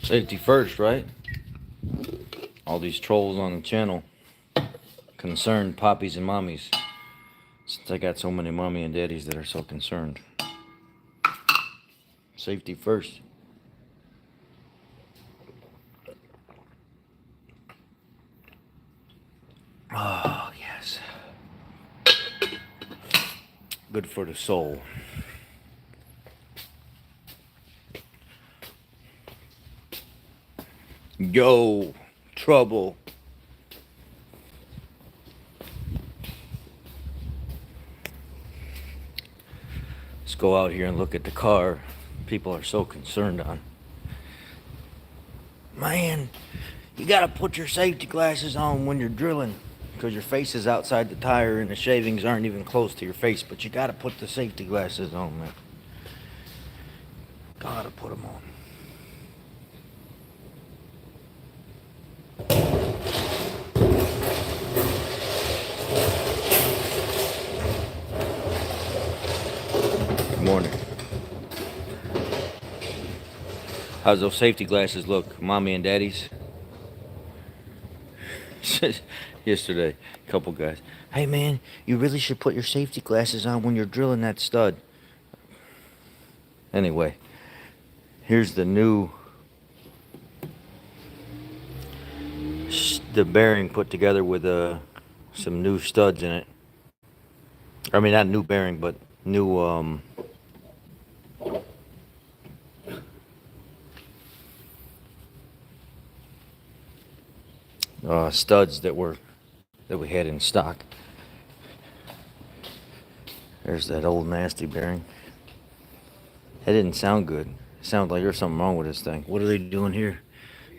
Safety first, right? All these trolls on the channel, concerned poppies and mommies. Since I got so many mommy and daddies that are so concerned. Safety first. Oh, yes. Good for the soul. Yo, trouble. Let's go out here and look at the car people are so concerned on. Man, you gotta put your safety glasses on when you're drilling, because your face is outside the tire and the shavings aren't even close to your face, but you gotta put the safety glasses on, man. Gotta put them on. Good morning. How's those safety glasses look, mommy and daddies? Yesterday, a couple guys. Hey man, you really should put your safety glasses on when you're drilling that stud. Anyway, here's the new the bearing put together with some new studs in it. I mean, not new bearing, but new studs that we had in stock. There's that old nasty bearing. That didn't sound good. It sounded like there's something wrong with this thing. What are they doing here?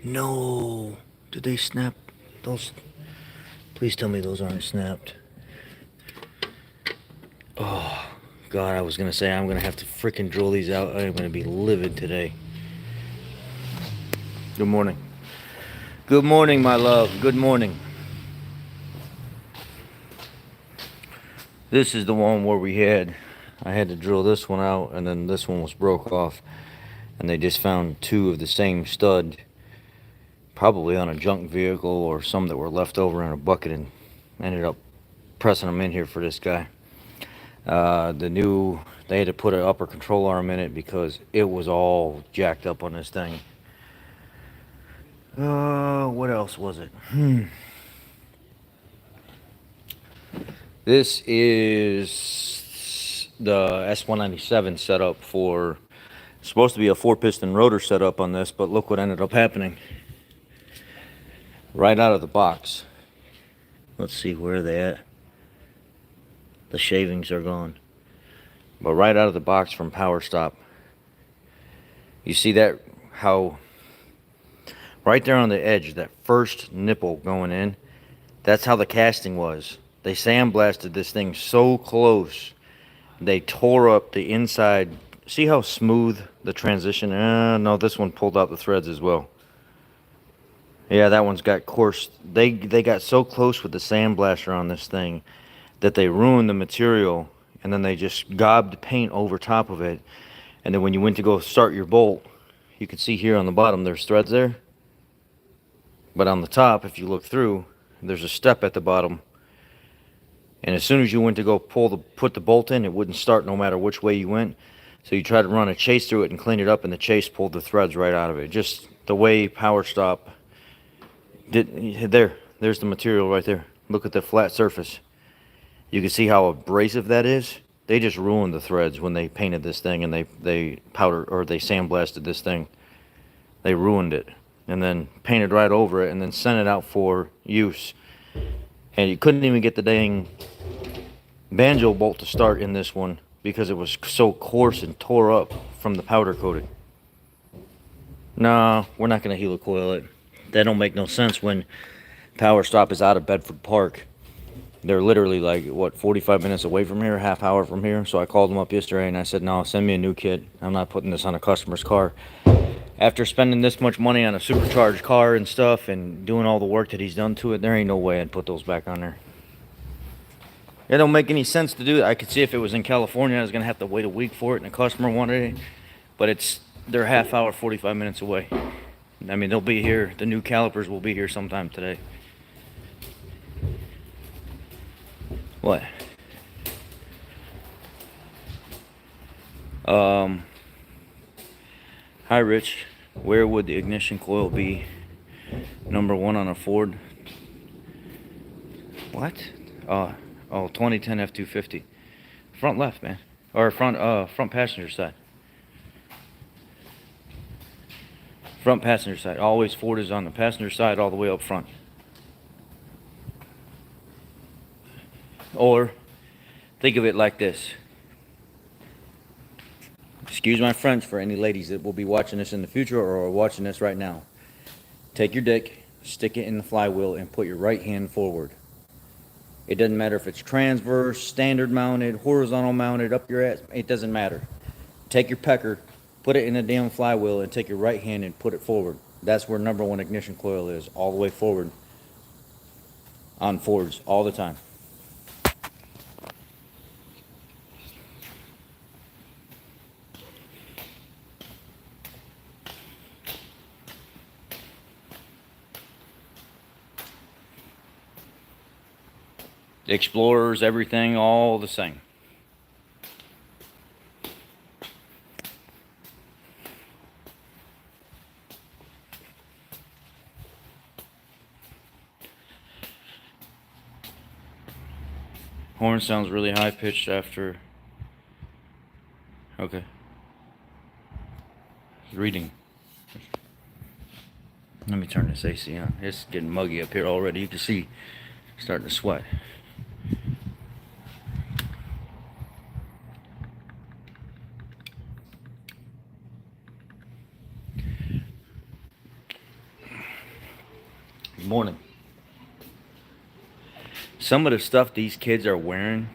No. Did they snap those? Please tell me those aren't snapped. Oh, God, I was going to say I'm going to have to freaking drill these out. I'm going to be livid today. Good morning. Good morning, my love. Good morning. This is the one where I had to drill this one out, and then this one was broke off. And they just found two of the same stud, probably on a junk vehicle or some that were left over in a bucket, and ended up pressing them in here for this guy. They had to put an upper control arm in it because it was all jacked up on this thing. What else was it? This is the S197 setup for, supposed to be a 4-piston rotor setup on this, but look what ended up happening. Right out of the box. Let's see where they at. The shavings are gone. But right out of the box from Power Stop. You see that, how right there on the edge, that first nipple going in, that's how the casting was. They sandblasted this thing so close, they tore up the inside. See how smooth the transition? No, this one pulled out the threads as well. Yeah, that one's got coarse. They got so close with the sandblaster on this thing that they ruined the material, and then they just gobbed paint over top of it. And then when you went to go start your bolt, you can see here on the bottom there's threads there. But on the top, if you look through, there's a step at the bottom. And as soon as you went to go put the bolt in, it wouldn't start no matter which way you went. So you tried to run a chase through it and clean it up, and the chase pulled the threads right out of it. Just the way Power Stop did. There's the material right there. Look at the flat surface. You can see how abrasive that is. They just ruined the threads when they painted this thing, and they sandblasted this thing. They ruined it, and then painted right over it, and then sent it out for use. And you couldn't even get the dang banjo bolt to start in this one because it was so coarse and tore up from the powder coating. No, we're not going to helicoil it. That don't make no sense when Power Stop is out of Bedford Park. They're literally like, what, 45 minutes away from here, half hour from here. So I called them up yesterday and I said, no, send me a new kit. I'm not putting this on a customer's car. After spending this much money on a supercharged car and stuff and doing all the work that he's done to it, there ain't no way I'd put those back on there. It don't make any sense to do that. I could see if it was in California, I was going to have to wait a week for it and the customer wanted it. But they're half hour, 45 minutes away. I mean, they'll be here. The new calipers will be here sometime today. What? Hi Rich, where would the ignition coil be? Number 1 on a Ford. What? Oh, 2010 F250. Front left, man. Or front passenger side. Front passenger side. Always Ford is on the passenger side all the way up front. Or think of it like this. Excuse my French for any ladies that will be watching this in the future or are watching this right now. Take your dick, stick it in the flywheel, and put your right hand forward. It doesn't matter if it's transverse, standard mounted, horizontal mounted, up your ass. It doesn't matter. Take your pecker, put it in the damn flywheel, and take your right hand and put it forward. That's where number 1 ignition coil is, all the way forward on Fords, all the time. Explorers, everything, all the same. Horn sounds really high pitched after. Okay. Reading. Let me turn this AC on. It's getting muggy up here already. You can see starting to sweat. Good morning. Some of the stuff these kids are wearing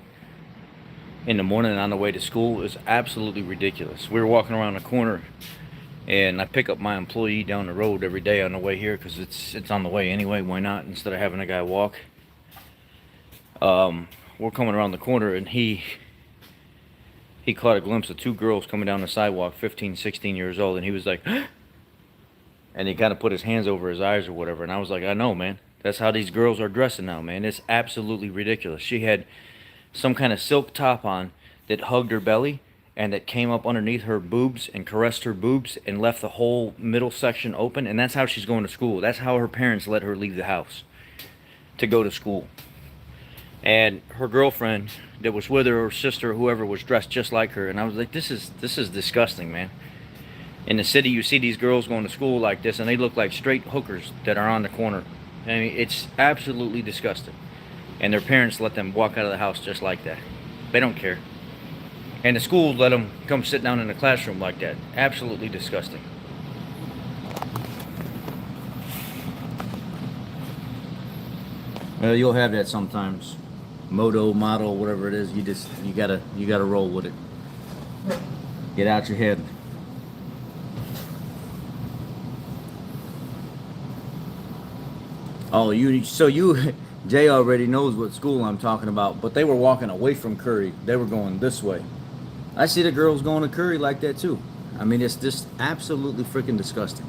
in the morning on the way to school is absolutely ridiculous. We were walking around the corner, and I pick up my employee down the road every day on the way here because it's on the way anyway. Why not? Instead of having a guy walk. We're coming around the corner, and he caught a glimpse of 2 girls coming down the sidewalk, 15, 16 years old, and he was like, and he kind of put his hands over his eyes or whatever. And I was like, I know, man. That's how these girls are dressing now, man. It's absolutely ridiculous. She had some kind of silk top on that hugged her belly and that came up underneath her boobs and caressed her boobs and left the whole middle section open. And that's how she's going to school. That's how her parents let her leave the house to go to school. And her girlfriend that was with her, or sister, or whoever, was dressed just like her. And I was like, this is disgusting, man. In the city, you see these girls going to school like this, and they look like straight hookers that are on the corner. I mean, it's absolutely disgusting. And their parents let them walk out of the house just like that. They don't care. And the schools let them come sit down in the classroom like that. Absolutely disgusting. Well, you'll have that sometimes. Moto, model, whatever it is, you gotta roll with it. Get out your head. Oh, Jay already knows what school I'm talking about, but they were walking away from Curry. They were going this way. I see the girls going to Curry like that too. I mean, it's just absolutely freaking disgusting.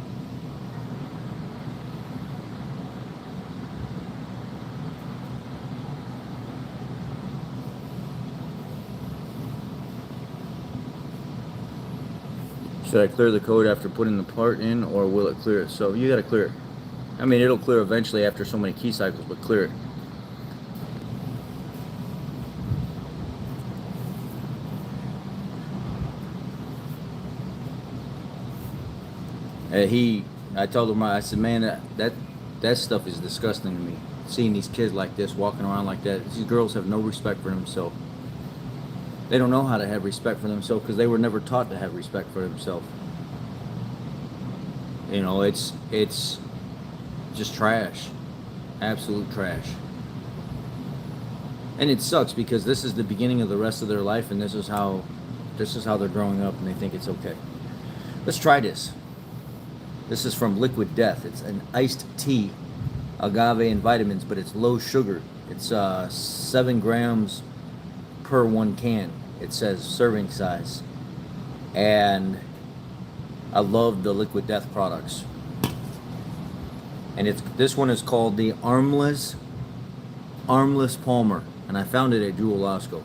Should I clear the code after putting the part in, or will it clear it? So you got to clear it. I mean, it'll clear eventually after so many key cycles, but clear it. I told him, I said, man, that stuff is disgusting to me. Seeing these kids like this, walking around like that. These girls have no respect for themselves. They don't know how to have respect for themselves because they were never taught to have respect for themselves. You know, it's just trash. Absolute trash. And it sucks because this is the beginning of the rest of their life, and this is how they're growing up, and they think it's okay. Let's try this. This is from Liquid Death. It's an iced tea, agave and vitamins, but it's low sugar. It's 7 grams per 1 can. It says serving size. And I love the Liquid Death products. And this one is called the armless Palmer, and I found it at Jewel Osco.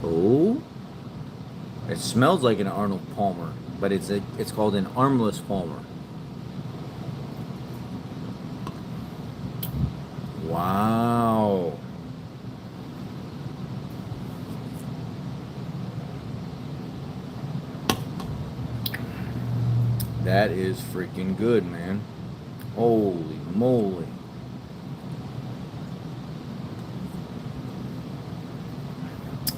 Oh, it smells like an Arnold Palmer, but it's called an armless Palmer. Wow. That is freaking good, man. Holy moly.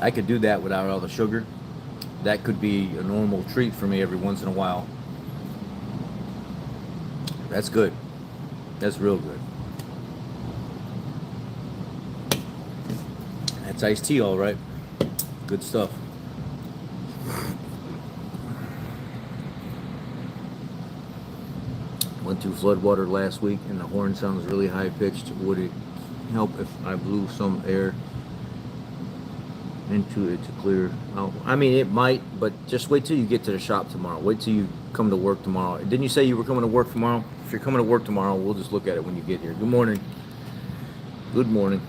I could do that without all the sugar. That could be a normal treat for me every once in a while. That's good. That's real good. That's iced tea, all right. Good stuff. Went through floodwater last week, and the horn sounds really high pitched. Would it help if I blew some air into it to clear out? I mean, it might, but just wait till you get to the shop tomorrow. Wait till you come to work tomorrow. Didn't you say you were coming to work tomorrow? If you're coming to work tomorrow, we'll just look at it when you get here. Good morning. Good morning.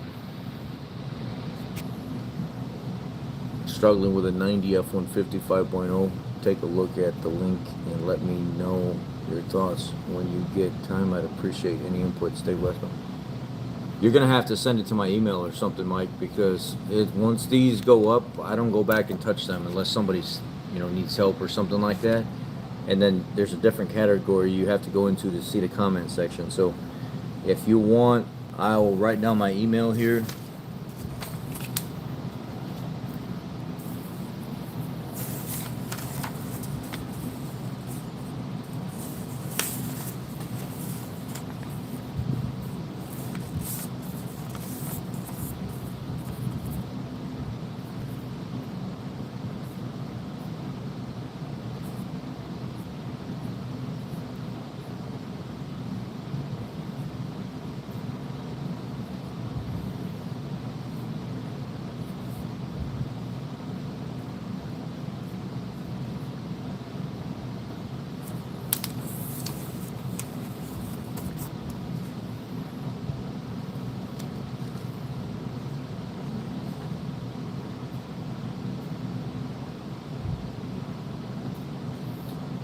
Struggling with a 90 F-150 5.0. Take a look at the link and let me know your thoughts when you get time. I'd appreciate any input. Stay blessed. You're gonna have to send it to my email or something, Mike, because once these go up, I don't go back and touch them unless somebody's needs help or something like that. And then there's a different category you have to go into to see the comment section. So if you want, I'll write down my email here.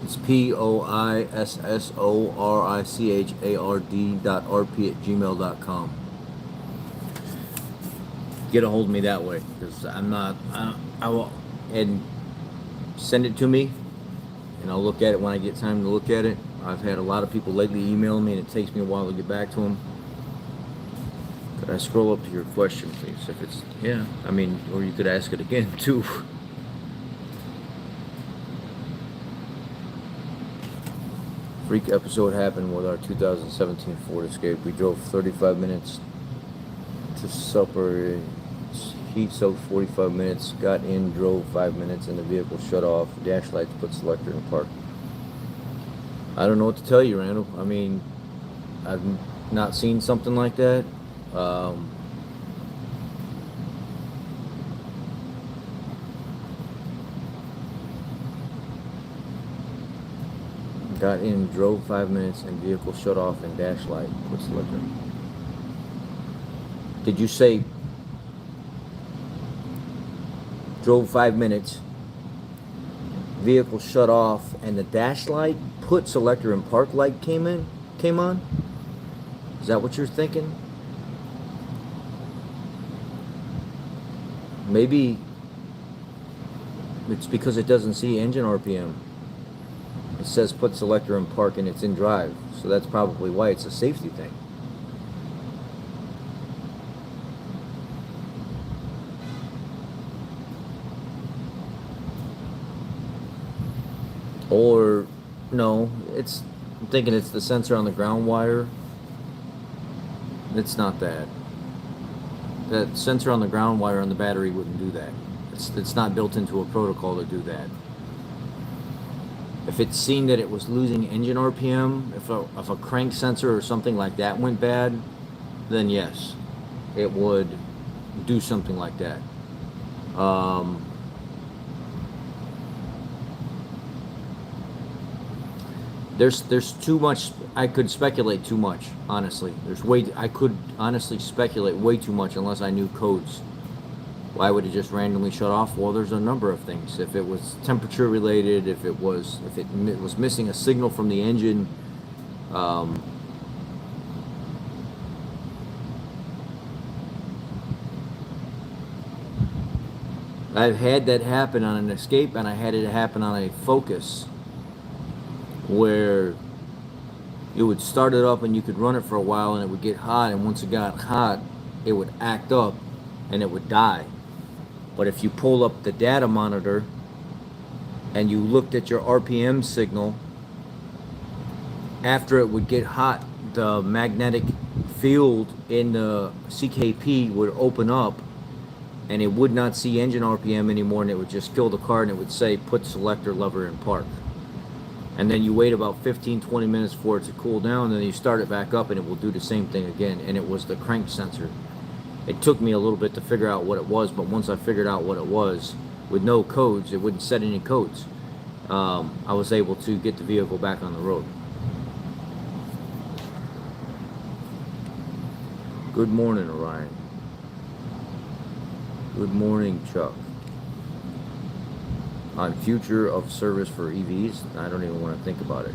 It's POISSORICHARD.RP@gmail.com. Get a hold of me that way, because I will, and send it to me, and I'll look at it when I get time to look at it. I've had a lot of people lately email me, and it takes me a while to get back to them. Could I scroll up to your question, please? If it's, yeah, I mean, or you could ask it again, too. Freak episode happened with our 2017 Ford Escape. We drove 35 minutes to supper. Heat soaked 45 minutes. Got in, drove 5 minutes, and the vehicle shut off. Dash lights put selector in park. I don't know what to tell you, Randall. I mean, I've not seen something like that. Got in, drove 5 minutes, and vehicle shut off and dash light put selector. Did you say drove 5 minutes, vehicle shut off, and the dash light put selector and park light came on? Is that what you're thinking? Maybe it's because it doesn't see engine RPM. It says put selector in park and it's in drive. So that's probably why. It's a safety thing. Or, no, I'm thinking it's the sensor on the ground wire. It's not that. That sensor on the ground wire on the battery wouldn't do that. It's not built into a protocol to do that. If it's seen that it was losing engine RPM, if a crank sensor or something like that went bad, then yes, it would do something like that. there's too much. I could speculate too much, honestly. I could honestly speculate way too much unless I knew codes. Why would it just randomly shut off? Well, there's a number of things. If it was temperature related, if it was missing a signal from the engine, I've had that happen on an Escape, and I had it happen on a Focus, where it would start it up and you could run it for a while and it would get hot, and once it got hot, it would act up and it would die. But if you pull up the data monitor and you looked at your RPM signal, after it would get hot, the magnetic field in the CKP would open up and it would not see engine RPM anymore, and it would just kill the car, and it would say put selector lever in park. And then you wait about 15-20 minutes for it to cool down, and then you start it back up and it will do the same thing again. And it was the crank sensor. It took me a little bit to figure out what it was, but once I figured out what it was, with no codes, it wouldn't set any codes, I was able to get the vehicle back on the road. Good morning, Orion. Good morning, Chuck. On future of service for EVs, I don't even want to think about it.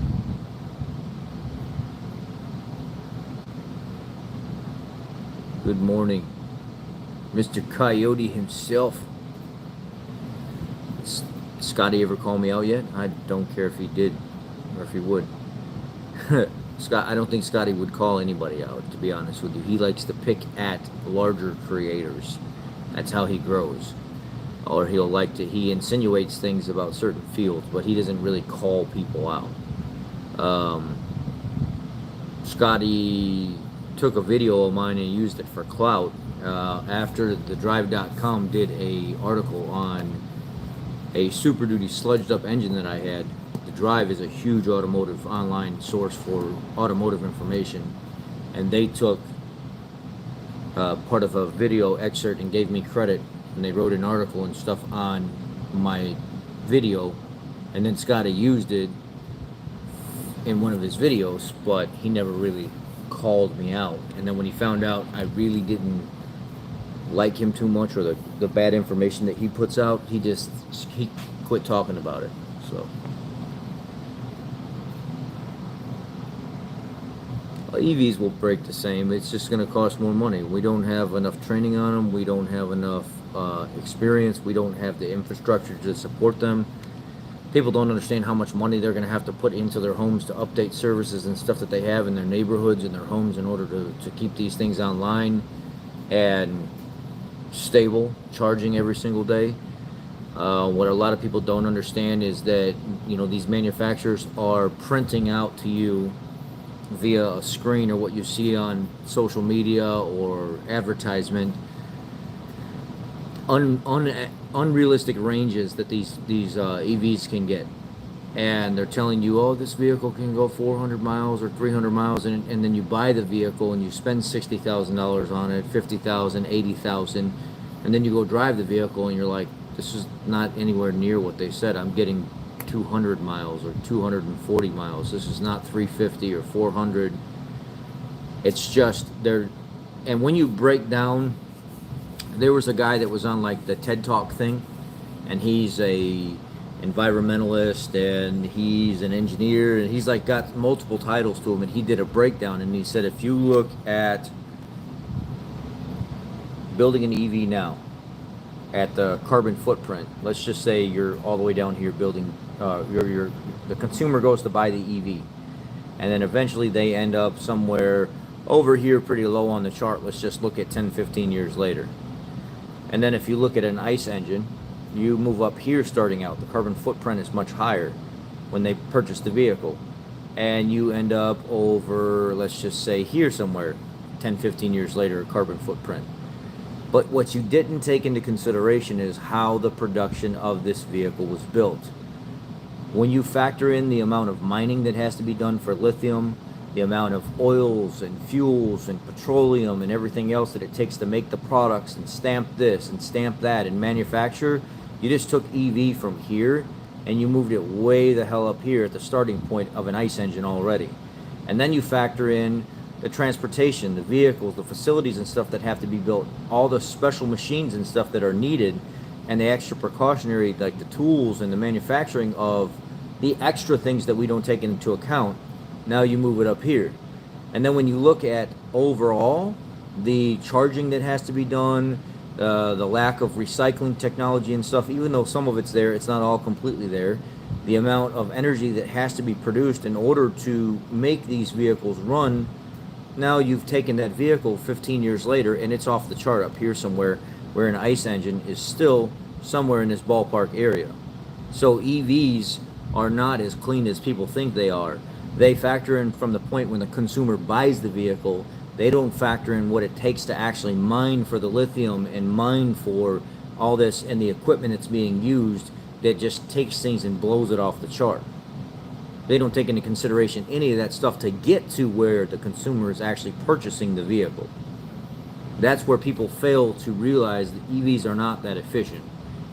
Good morning, Mr. Coyote himself. Scotty ever call me out yet? I don't care if he did or if he would. I don't think Scotty would call anybody out, to be honest with you. He likes to pick at larger creators. That's how he grows. Or he insinuates things about certain fields, but he doesn't really call people out. Scotty took a video of mine and used it for clout after the drive.com did a article on a Super Duty sludged up engine that I had. The Drive is a huge automotive online source for automotive information, and they took part of a video excerpt and gave me credit, and they wrote an article and stuff on my video, and then Scotty used it in one of his videos, but he never really called me out. And then when he found out I really didn't like him too much, or the bad information that he puts out, he quit talking about it. So EVs will break the same. It's just going to cost more money. We don't have enough training on them. We don't have enough experience. We don't have the infrastructure to support them. People don't understand how much money they're going to have to put into their homes to update services and stuff that they have in their neighborhoods and their homes in order to keep these things online and stable, charging every single day. What a lot of people don't understand is that, these manufacturers are printing out to you via a screen or what you see on social media or advertisement unrealistic ranges that these EVs can get, and they're telling you, oh, this vehicle can go 400 miles or 300 miles, and then you buy the vehicle and you spend $60,000 on it, $50,000, $80,000, and then you go drive the vehicle and you're like, this is not anywhere near what they said. I'm getting 200 miles or 240 miles. This is not 350 or 400. It's just there. And when you break down, there was a guy that was on like the TED Talk thing, and he's a environmentalist and he's an engineer, and he's like got multiple titles to him, and he did a breakdown, and he said if you look at building an EV now, at the carbon footprint, let's just say you're all the way down here building, the consumer goes to buy the EV, and then eventually they end up somewhere over here pretty low on the chart. Let's just look at 10-15 years later. And then if you look at an ICE engine, you move up here starting out. The carbon footprint is much higher when they purchase the vehicle. And you end up over, let's just say here somewhere, 10-15 years later, a carbon footprint. But what you didn't take into consideration is how the production of this vehicle was built. When you factor in the amount of mining that has to be done for lithium, the amount of oils and fuels and petroleum and everything else that it takes to make the products and stamp this and stamp that and manufacture, you just took EV from here and you moved it way the hell up here at the starting point of an ICE engine already. And then you factor in the transportation, the vehicles, the facilities and stuff that have to be built, all the special machines and stuff that are needed, and the extra precautionary, like the tools and the manufacturing of the extra things that we don't take into account. Now you move it up here. And then when you look at overall the charging that has to be done, the lack of recycling technology and stuff, even though some of it's there, it's not all completely there. The amount of energy that has to be produced in order to make these vehicles run. Now you've taken that vehicle 15 years later and it's off the chart up here somewhere, where an ICE engine is still somewhere in this ballpark area. So EVs are not as clean as people think they are. They factor in from the point when the consumer buys the vehicle. They don't factor in what it takes to actually mine for the lithium and mine for all this and the equipment that's being used that just takes things and blows it off the chart. They don't take into consideration any of that stuff to get to where the consumer is actually purchasing the vehicle. That's where people fail to realize that EVs are not that efficient.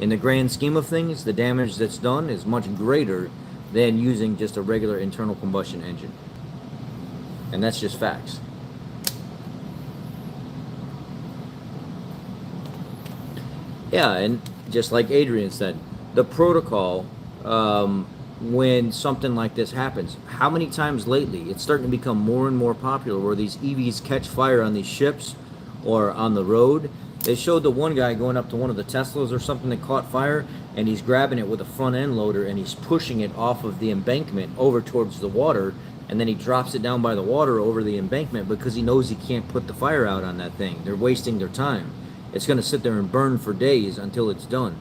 In the grand scheme of things, the damage that's done is much greater than using just a regular internal combustion engine. And that's just facts. Yeah, and just like Adrian said, the protocol, when something like this happens, how many times lately, it's starting to become more and more popular where these EVs catch fire on these ships or on the road. They showed the one guy going up to one of the Teslas or something that caught fire, and he's grabbing it with a front end loader and he's pushing it off of the embankment over towards the water, and then he drops it down by the water over the embankment because he knows he can't put the fire out on that thing. They're wasting their time. It's going to sit there and burn for days until it's done.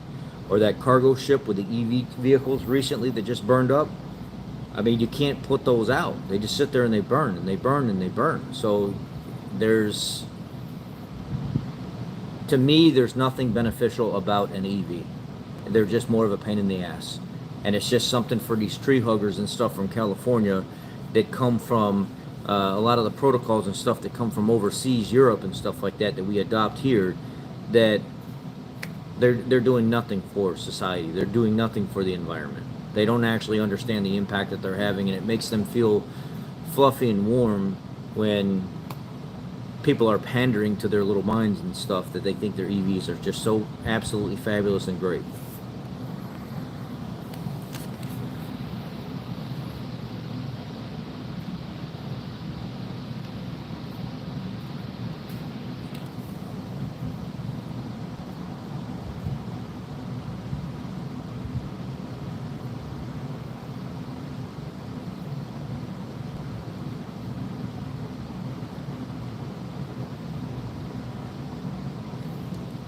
Or that cargo ship with the EV vehicles recently that just burned up. I mean, you can't put those out. They just sit there and they burn and they burn and they burn. So there's, to me, there's nothing beneficial about an EV. They're just more of a pain in the ass. And it's just something for these tree huggers and stuff from California that come from a lot of the protocols and stuff that come from overseas, Europe and stuff like that we adopt here, that they're doing nothing for society. They're doing nothing for the environment. They don't actually understand the impact that they're having, and it makes them feel fluffy and warm when people are pandering to their little minds and stuff that they think their EVs are just so absolutely fabulous and great.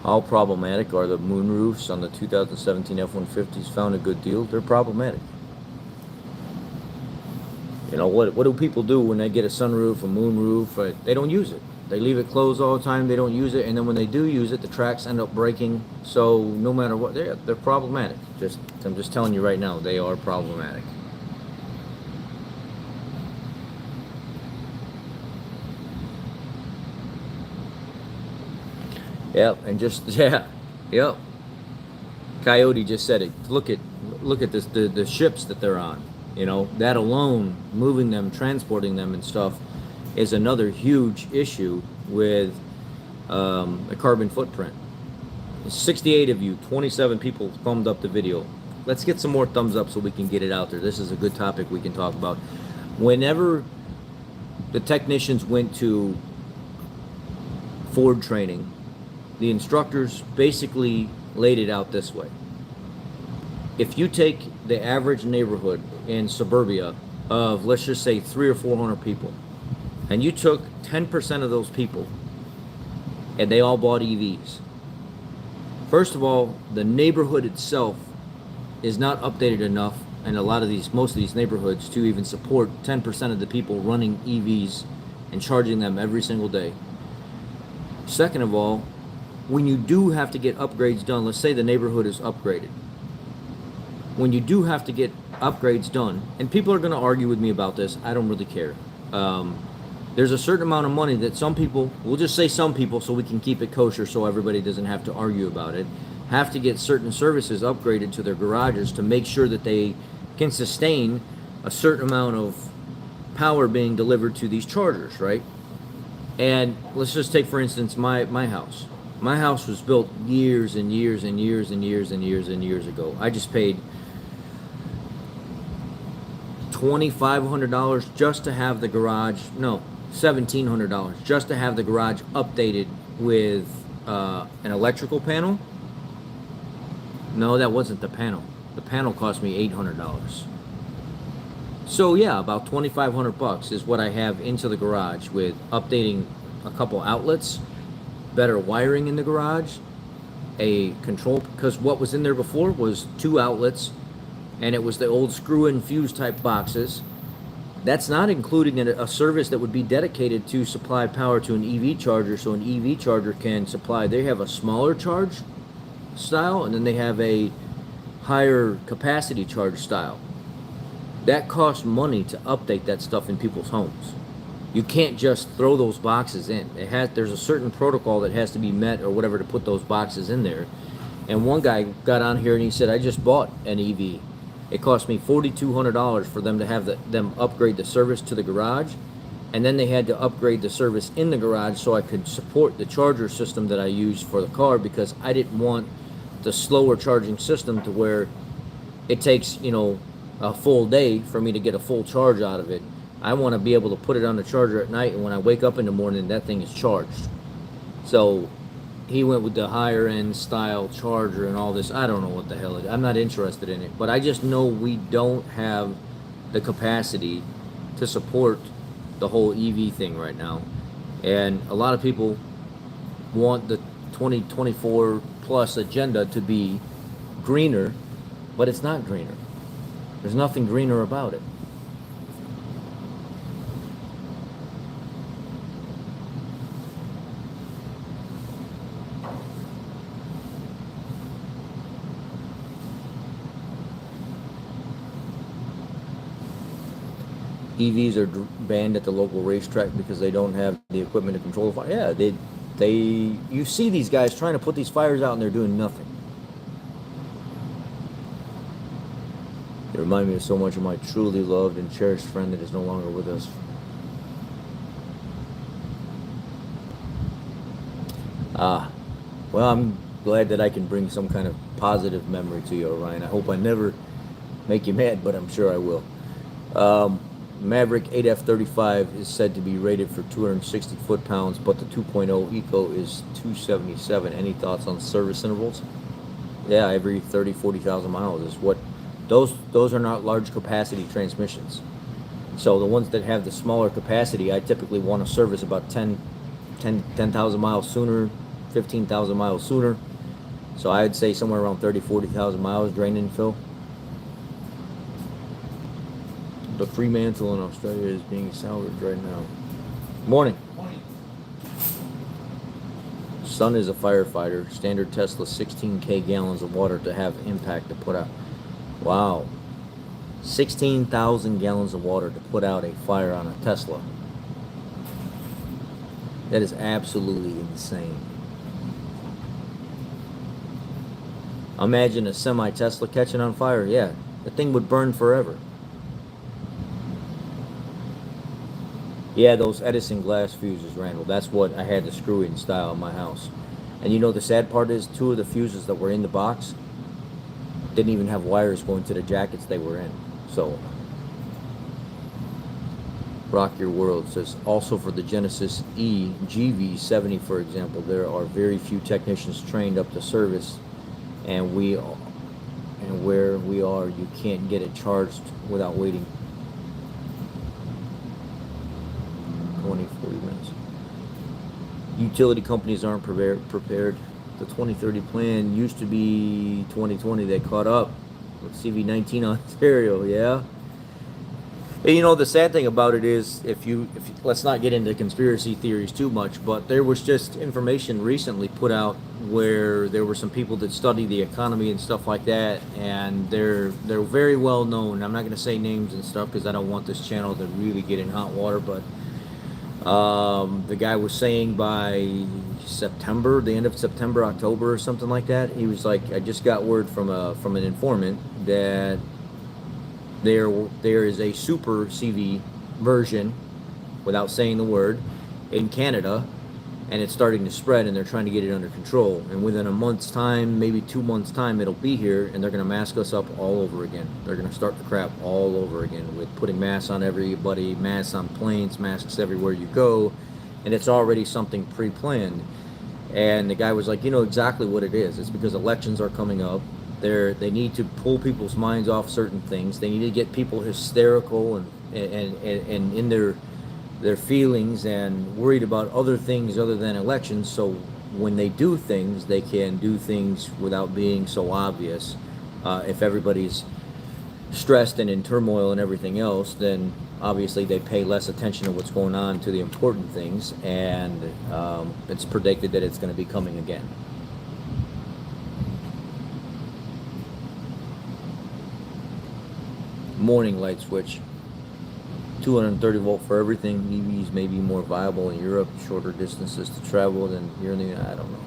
How problematic are the moonroofs on the 2017 F-150s? Found a good deal. They're problematic. You know, what do people do when they get a sunroof, a moonroof? They don't use it. They leave it closed all the time. They don't use it. And then when they do use it, the tracks end up breaking. So no matter what, they're problematic. I'm just telling you right now, they are problematic. Yep, and just yep. Coyote just said it. Look at this, the ships that they're on. You know, that alone, moving them, transporting them and stuff, is another huge issue with the carbon footprint. 68 of you, 27 people thumbed up the video. Let's get some more thumbs up so we can get it out there. This is a good topic we can talk about. Whenever the technicians went to Ford training, the instructors basically laid it out this way. If you take the average neighborhood in suburbia of, let's just say, 300 or 400 people, and you took 10% of those people and they all bought EVs, first of all, the neighborhood itself is not updated enough, and most of these neighborhoods, to even support 10% of the people running EVs and charging them every single day. Second of all, when you do have to get upgrades done, let's say the neighborhood is upgraded. When you do have to get upgrades done, and people are going to argue with me about this, I don't really care. There's a certain amount of money that some people, we'll just say some people so we can keep it kosher so everybody doesn't have to argue about it. have to get certain services upgraded to their garages to make sure that they can sustain a certain amount of power being delivered to these chargers, right? And let's just take, for instance, my house. My house was built years and years and years and years and years and years ago. I just paid $2,500 just to have the garage, no, $1,700 just to have the garage updated with an electrical panel. No, that wasn't the panel. The panel cost me $800. So yeah, about $2,500 is what I have into the garage with updating a couple outlets, better wiring in the garage, a control, because what was in there before was 2 outlets, and it was the old screw-in fuse type boxes. That's not including a service that would be dedicated to supply power to an EV charger, so an EV charger can supply. They have a smaller charge style, and then they have a higher capacity charge style. That costs money to update that stuff in people's homes. You can't just throw those boxes in. There's a certain protocol that has to be met or whatever to put those boxes in there. And one guy got on here and he said, I just bought an EV. It cost me $4,200 for them to have them upgrade the service to the garage, and then they had to upgrade the service in the garage so I could support the charger system that I used for the car, because I didn't want the slower charging system to where it takes, you know, a full day for me to get a full charge out of it. I want to be able to put it on the charger at night, and when I wake up in the morning, that thing is charged. So he went with the higher end style charger and all this. I don't know what the hell it is. I'm not interested in it, but I just know we don't have the capacity to support the whole EV thing right now. And a lot of people want the 2024 plus agenda to be greener, but it's not greener. There's nothing greener about it. EVs are banned at the local racetrack because they don't have the equipment to control the fire. Yeah, you see these guys trying to put these fires out and they're doing nothing. They remind me of so much of my truly loved and cherished friend that is no longer with us. Well, I'm glad that I can bring some kind of positive memory to you, Orion. I hope I never make you mad, but I'm sure I will. Maverick 8F35 is said to be rated for 260 foot-pounds, but the 2.0 Eco is 277. Any thoughts on service intervals? Yeah, every 40,000 miles is what. Those are not large capacity transmissions. So the ones that have the smaller capacity, I typically want to service about 10,000 miles sooner, 15,000 miles sooner. So I'd say somewhere around 40,000 miles drain and fill. The Fremantle in Australia is being salvaged right now. Morning. Morning. Son is a firefighter. Standard Tesla, 16K gallons of water to have impact to put out. Wow. 16,000 gallons of water to put out a fire on a Tesla. That is absolutely insane. Imagine a semi-Tesla catching on fire. Yeah, the thing would burn forever. Yeah, those Edison glass fuses, Randall. That's what I had the screw-in style in my house. And you know the sad part is 2 of the fuses that were in the box didn't even have wires going to the jackets they were in. So, Rock Your World says, also for the Genesis E GV70, for example, there are very few technicians trained up to service, and where we are, you can't get it charged without waiting 20, 40 minutes. Utility companies aren't prepared. The 2030 plan used to be 2020. They caught up with CV19 Ontario, yeah. And you know, the sad thing about it is, if you let's not get into conspiracy theories too much, but there was just information recently put out where there were some people that study the economy and stuff like that, and they're very well known. I'm not going to say names and stuff because I don't want this channel to really get in hot water, but The guy was saying by September, the end of September, October, or something like that. He was like, I just got word from an informant that there is a super CV version, without saying the word, in Canada, and it's starting to spread, and they're trying to get it under control. And within a month's time, maybe 2 months' time, it'll be here, and they're going to mask us up all over again. They're going to start the crap all over again with putting masks on everybody, masks on planes, masks everywhere you go, and it's already something pre-planned. And the guy was like, you know exactly what it is. It's because elections are coming up. They need to pull people's minds off certain things. They need to get people hysterical and in their feelings and worried about other things other than elections, so when they do things, they can do things without being so obvious. If everybody's stressed and in turmoil and everything else, then obviously they pay less attention to what's going on, to the important things, and it's predicted that it's going to be coming again. Morning light switch. 230 volt for everything. EVs may be more viable in Europe, shorter distances to travel than here in the United. I don't know.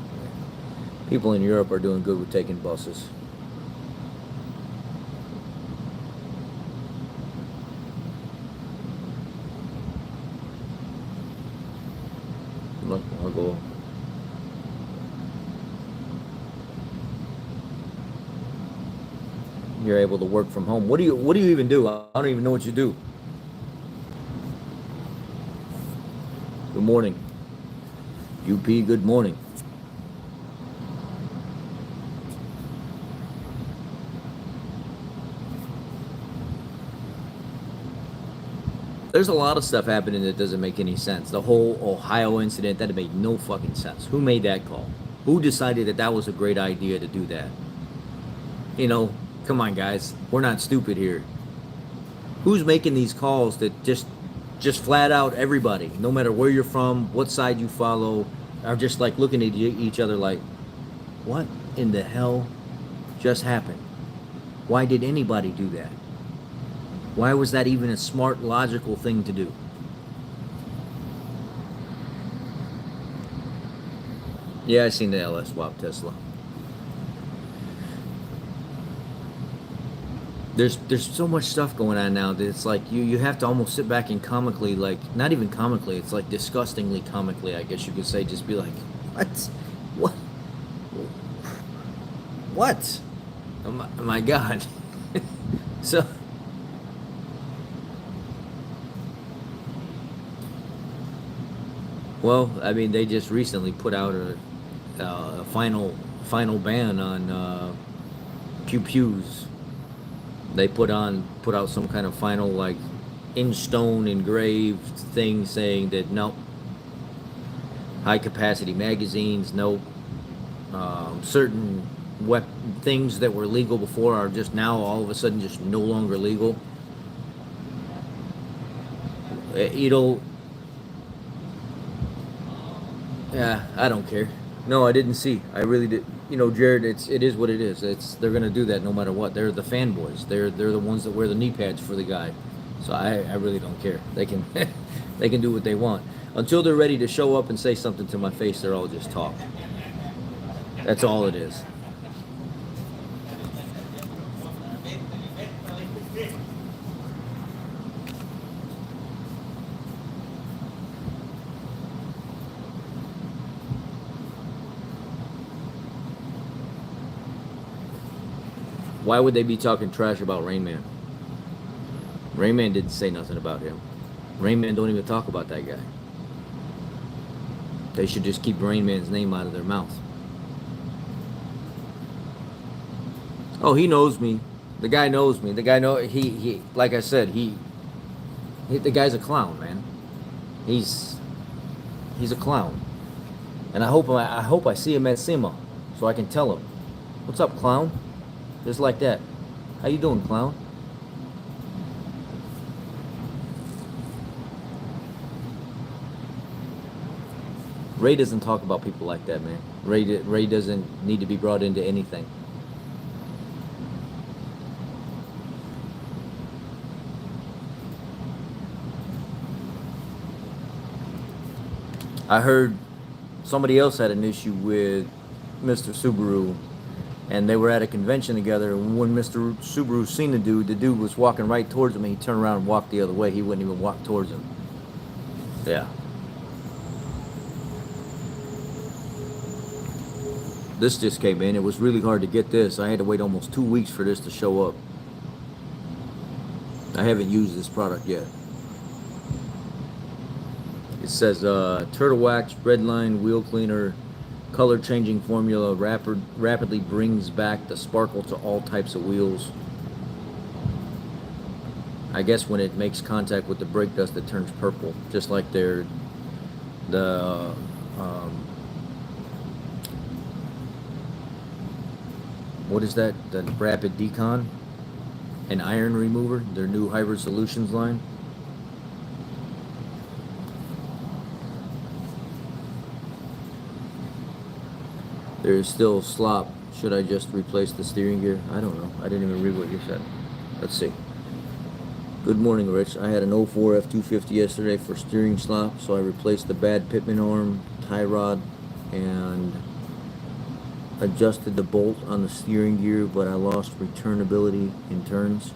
People in Europe are doing good with taking buses. Look, I'll go. You're able to work from home. What do you even do? I don't even know what you do. Good morning. UP, good morning. There's a lot of stuff happening that doesn't make any sense. The whole Ohio incident, that made no fucking sense. Who made that call? Who decided that that was a great idea to do that? You know, come on, guys. We're not stupid here. Who's making these calls that just flat out everybody, no matter where you're from, what side you follow, are just like looking at each other like, what in the hell just happened? Why did anybody do that? Why was that even a smart, logical thing to do? Yeah, I seen the LS swap Tesla. There's so much stuff going on now that it's like you have to almost sit back and comically, like, not even comically, it's like disgustingly comically, I guess you could say, just be like, what what oh my God. So well, I mean, they just recently put out a final ban on pew pews. They put out some kind of final, like, in stone engraved thing saying that nope, high capacity magazines, nope, certain things that were legal before are just now all of a sudden just no longer legal. You know, yeah, I don't care. No, I didn't see. I really did. You know, Jared, it is what it is. They're gonna do that no matter what. They're the fanboys. They're the ones that wear the knee pads for the guy. So I really don't care. They can they can do what they want. Until they're ready to show up and say something to my face, they're all just talk. That's all it is. Why would they be talking trash about Rain Man? Rain Man didn't say nothing about him. Rain Man don't even talk about that guy. They should just keep Rain Man's name out of their mouth. Oh, he knows me. The guy knows me. The guy he like I said, the guy's a clown, man. He's a clown. And I hope I see him at SEMA so I can tell him, "What's up, clown?" Just like that. How you doing, clown? Ray doesn't talk about people like that, man. Ray doesn't need to be brought into anything. I heard somebody else had an issue with Mr. Subaru, and they were at a convention together, and when Mr. Subaru seen the dude was walking right towards him, and he turned around and walked the other way. He wouldn't even walk towards him. Yeah. This just came in. It was really hard to get this. I had to wait almost 2 weeks for this to show up. I haven't used this product yet. It says Turtle Wax Redline Wheel Cleaner Color Changing Formula rapidly brings back the sparkle to all types of wheels. I guess when it makes contact with the brake dust, it turns purple, just like the what is that? The Rapid Decon and Iron Remover, their new Hybrid Solutions line. There's still slop. Should I just replace the steering gear? I don't know. I didn't even read what you said. Let's see. Good morning, Rich. I had an 04 F250 yesterday for steering slop, so I replaced the bad pitman arm, tie rod, and adjusted the bolt on the steering gear, but I lost returnability in turns.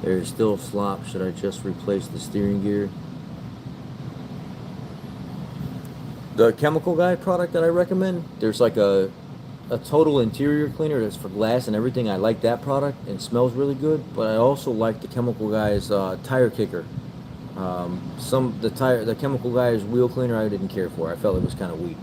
There's still slop. Should I just replace the steering gear? The Chemical Guy product that I recommend, there's like a total interior cleaner that's for glass and everything. I like that product and it smells really good, but I also like the Chemical Guy's tire kicker. The Chemical Guy's wheel cleaner I didn't care for. I felt it was kind of weak.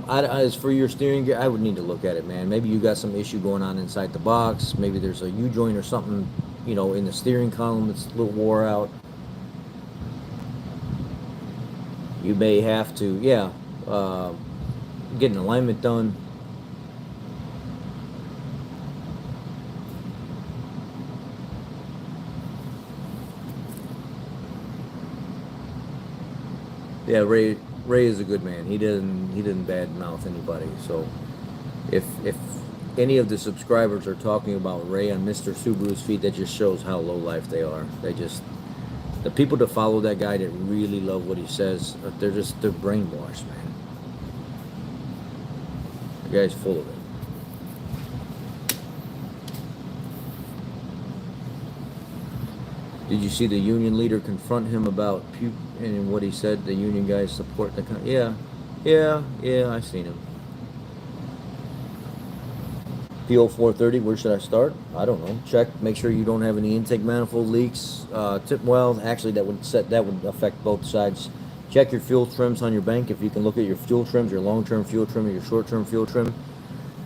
As for your steering gear, I would need to look at it, man. Maybe you got some issue going on inside the box. Maybe there's a U-joint or something, you know, in the steering column that's a little wore out. You may have to, get an alignment done. Yeah, Ray is a good man. He didn't badmouth anybody. So if any of the subscribers are talking about Ray on Mr. Subaru's feet, that just shows how low life they are. The people that follow that guy that really love what he says, they're brainwashed, man. The guy's full of it. Did you see the union leader confront him about puke and what he said? The union guys support the yeah, I seen him. PO430, where should I start? I don't know. Check, make sure you don't have any intake manifold leaks. Well, actually, that would affect both sides. Check your fuel trims on your bank. If you can look at your fuel trims, your long-term fuel trim or your short-term fuel trim.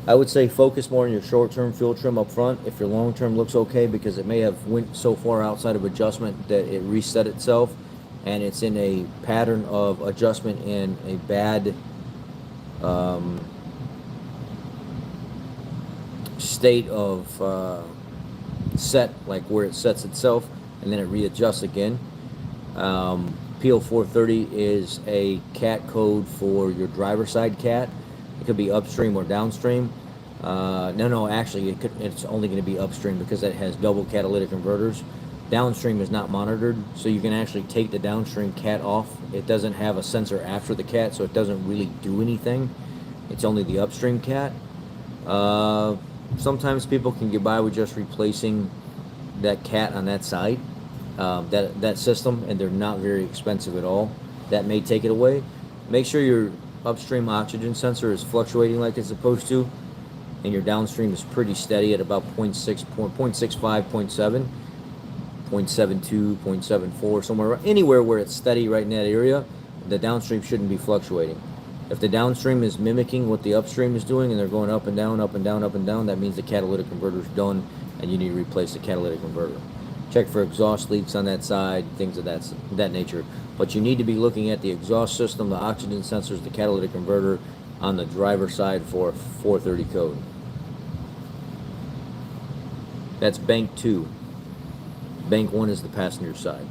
I would say focus more on your short-term fuel trim up front. If your long-term looks okay, because it may have went so far outside of adjustment that it reset itself, and it's in a pattern of adjustment in a bad state of set, like where it sets itself and then it readjusts again. PO430 is a cat code for your driver's side cat. It could be upstream or downstream. No, actually it's only going to be upstream because it has double catalytic converters. Downstream is not monitored, so you can actually take the downstream cat off. It doesn't have a sensor after the cat, so it doesn't really do anything. It's only the upstream cat. Sometimes people can get by with just replacing that cat on that side, that system, and they're not very expensive at all. That may take it away. Make sure your upstream oxygen sensor is fluctuating like it's supposed to, and your downstream is pretty steady at about 0.6, 0.65, 0.7, 0.72, 0.74, somewhere, anywhere where it's steady right in that area. The downstream shouldn't be fluctuating. If the downstream is mimicking what the upstream is doing and they're going up and down, up and down, up and down, that means the catalytic converter is done and you need to replace the catalytic converter. Check for exhaust leaks on that side, things of that nature. But you need to be looking at the exhaust system, the oxygen sensors, the catalytic converter on the driver's side for 430 code. That's bank 2. Bank 1 is the passenger side.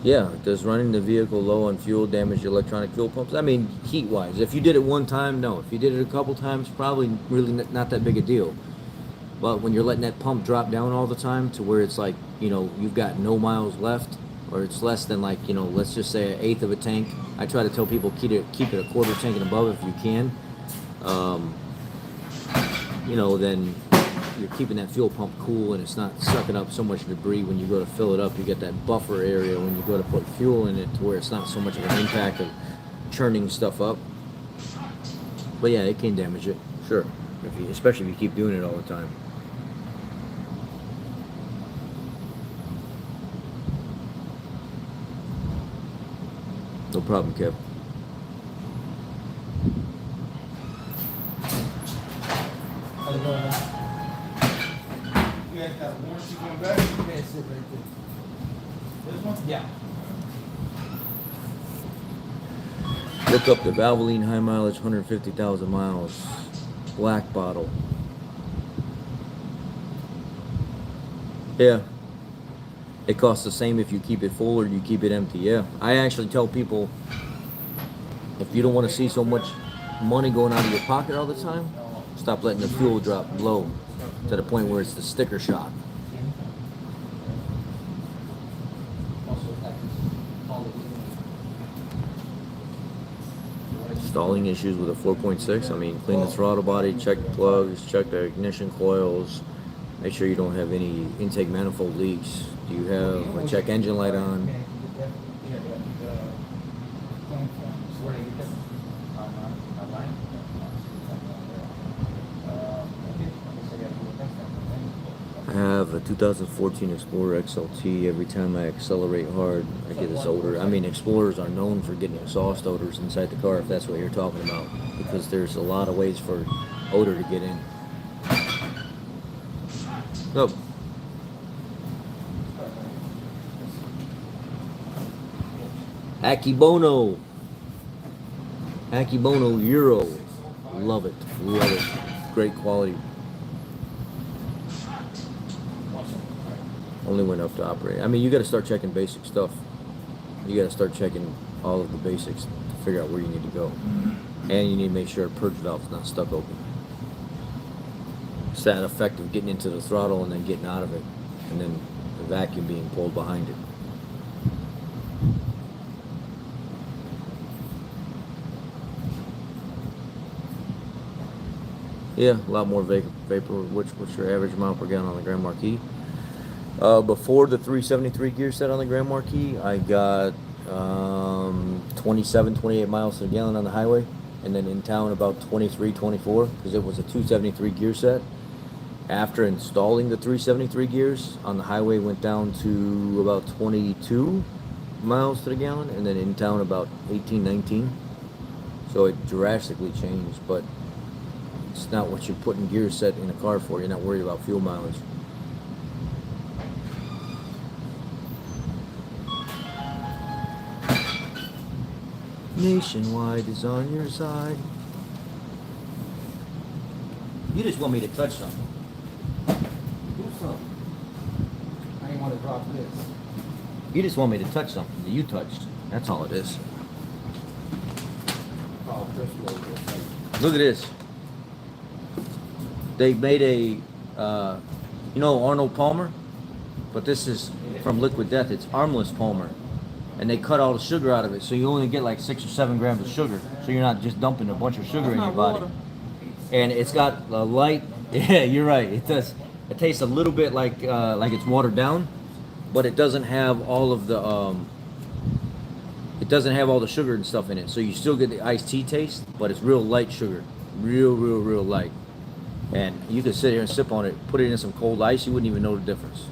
Yeah, does running the vehicle low on fuel damage the electronic fuel pumps? I mean, heat-wise, if you did it one time, no. If you did it a couple times, probably really not that big a deal. But when you're letting that pump drop down all the time to where it's like, you've got no miles left, or it's less than like, let's just say an eighth of a tank. I try to tell people keep it a quarter tank and above if you can. Um, then you're keeping that fuel pump cool and it's not sucking up so much debris when you go to fill it up. You get that buffer area when you go to put fuel in it to where it's not so much of an impact of churning stuff up. But yeah, it can damage it, sure, especially if you keep doing it all the time. No problem, Kev. How's it going, man? You guys got warranty going back? Okay, sit right there. This one? Yeah. Look up the Valvoline high mileage, 150,000 miles, black bottle. Yeah. It costs the same if you keep it full or you keep it empty. Yeah. I actually tell people, if you don't want to see so much money going out of your pocket all the time, stop letting the fuel drop low to the point where it's the sticker shock. Stalling issues with a 4.6. I mean, clean the throttle body, check the plugs, check the ignition coils, make sure you don't have any intake manifold leaks. Do you have a check engine light on? I have a 2014 Explorer XLT. Every time I accelerate hard, I get this odor. I mean, Explorers are known for getting exhaust odors inside the car, if that's what you're talking about, because there's a lot of ways for odor to get in. Oh. Akibono Euro. Love it. Love it. Great quality. Only went up to operate. I mean, you got to start checking basic stuff. You got to start checking all of the basics to figure out where you need to go. And you need to make sure a purge valve is not stuck open. It's that effect of getting into the throttle and then getting out of it. And then the vacuum being pulled behind it. Yeah, a lot more vapor. What's your average mile per gallon on the Grand Marquis? Before the 373 gear set on the Grand Marquis, I got 27, 28 miles per gallon on the highway, and then in town about 23, 24, because it was a 273 gear set. After installing the 373 gears on the highway, went down to about 22 miles to the gallon, and then in town about 18, 19. So it drastically changed, but it's not what you're putting gear set in a car for. You're not worried about fuel mileage. Nationwide is on your side. You just want me to touch something. Do something. I didn't want to drop this. You just want me to touch something that you touched. That's all it is. Oh, just a little bit. Look at this. They made a, Arnold Palmer? But this is from Liquid Death. It's armless Palmer. And they cut all the sugar out of it, so you only get like 6 or 7 grams of sugar. So you're not just dumping a bunch of sugar in your body. And it's got a light. Yeah, you're right. It does. It tastes a little bit like it's watered down, but it doesn't have all of the it doesn't have all the sugar and stuff in it. So you still get the iced tea taste, but it's real light sugar, real light. And you could sit here and sip on it, put it in some cold ice, you wouldn't even know the difference.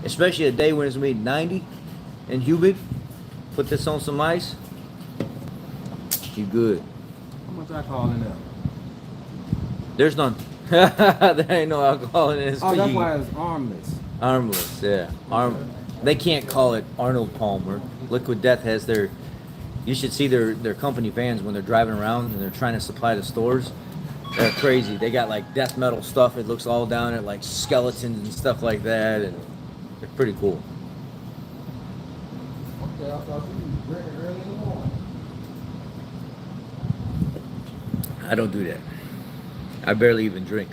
Especially a day when it's made 90 and humid. Put this on some ice, you good. How much alcohol in there? There's none. There ain't no alcohol in it. Oh, that's why it's armless. Armless, yeah. They can't call it Arnold Palmer. Liquid Death has their. You should see their company vans when they're driving around and they're trying to supply the stores. They're crazy. They got like death metal stuff. It looks all down at like skeletons and stuff like that, and they're pretty cool. Okay, I thought you was drinking early in the morning. I don't do that. I barely even drink.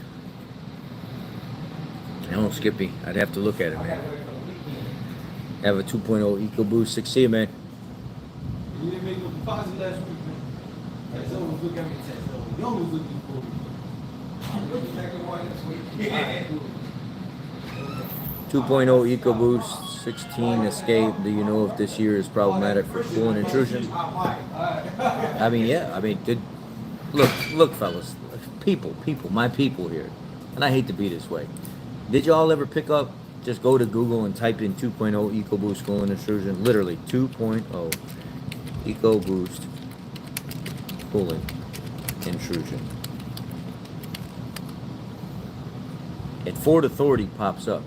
I don't, Skippy. I'd have to look at it, I man. gotta wait for the weekend. Have a 2.0 EcoBoost 6. See you, man. You didn't make no deposit last week, man. Hey, so was looking at me and said, so you was looking for me. I'm looking back at one this week. Yeah. 2.0 EcoBoost 16 Escape. Do you know if this year is problematic for coolant intrusion? I mean, yeah. I mean, look, fellas, people, my people here, and I hate to be this way. Did y'all ever pick up? Just go to Google and type in 2.0 EcoBoost coolant intrusion. Literally 2.0 EcoBoost coolant intrusion. And Ford Authority pops up.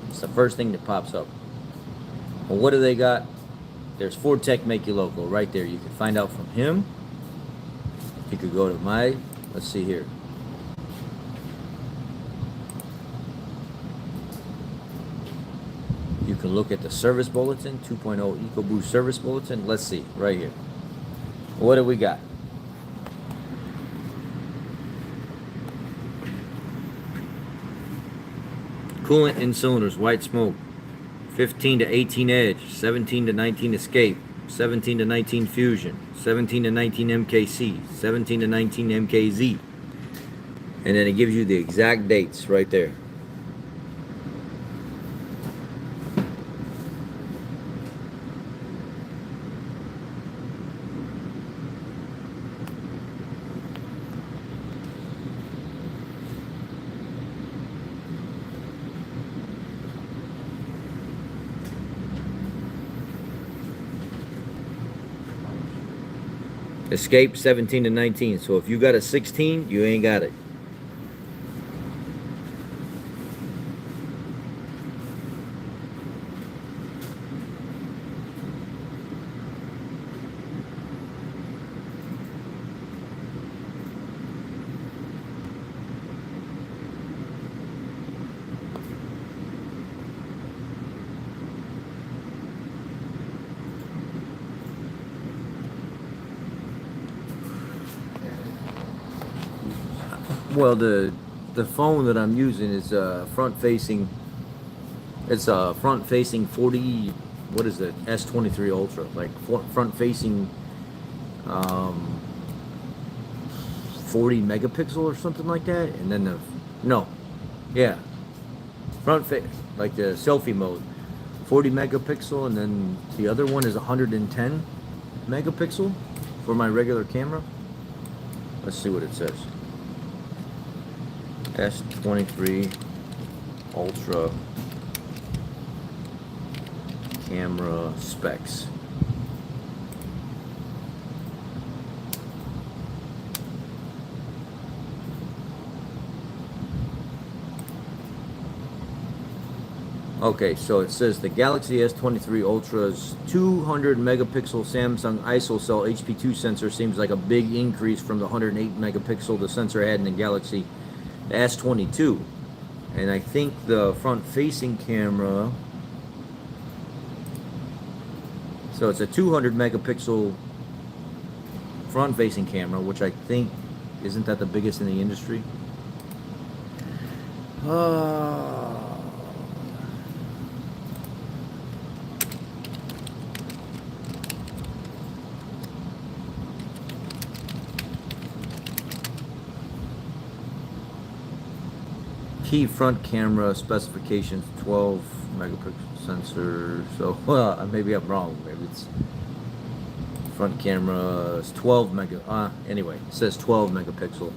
It's the first thing that pops up. Well, what do they got? There's Ford Tech Make You Local right there. You can find out from him. You could go to my, let's see here. You can look at the service bulletin, 2.0 EcoBoost service bulletin. Let's see, right here. What do we got? Coolant in cylinders, white smoke. 15 to 18 edge, 17 to 19 escape, 17 to 19 fusion, 17 to 19 MKC, 17 to 19 MKZ. And then it gives you the exact dates right there. Escape 17 to 19. So if you got a 16, you ain't got it. Well, the phone that I'm using is front facing. It's a front facing 40. What is it? S23 Ultra, like front facing 40 megapixel or something like that. And then front face, like the selfie mode, 40 megapixel, and then the other one is 110 megapixel for my regular camera. Let's see what it says. S23 Ultra camera specs. Okay, so it says the Galaxy S23 Ultra's 200 megapixel Samsung ISOCELL HP2 sensor seems like a big increase from the 108 megapixel the sensor had in the Galaxy S22. And I think the front facing camera, so it's a 200 megapixel front facing camera, which I think, isn't that the biggest in the industry? Key front camera specifications, 12 megapixel sensor. So, well, maybe I'm wrong. Maybe it's front camera is 12 mega. Anyway, it says 12 megapixel.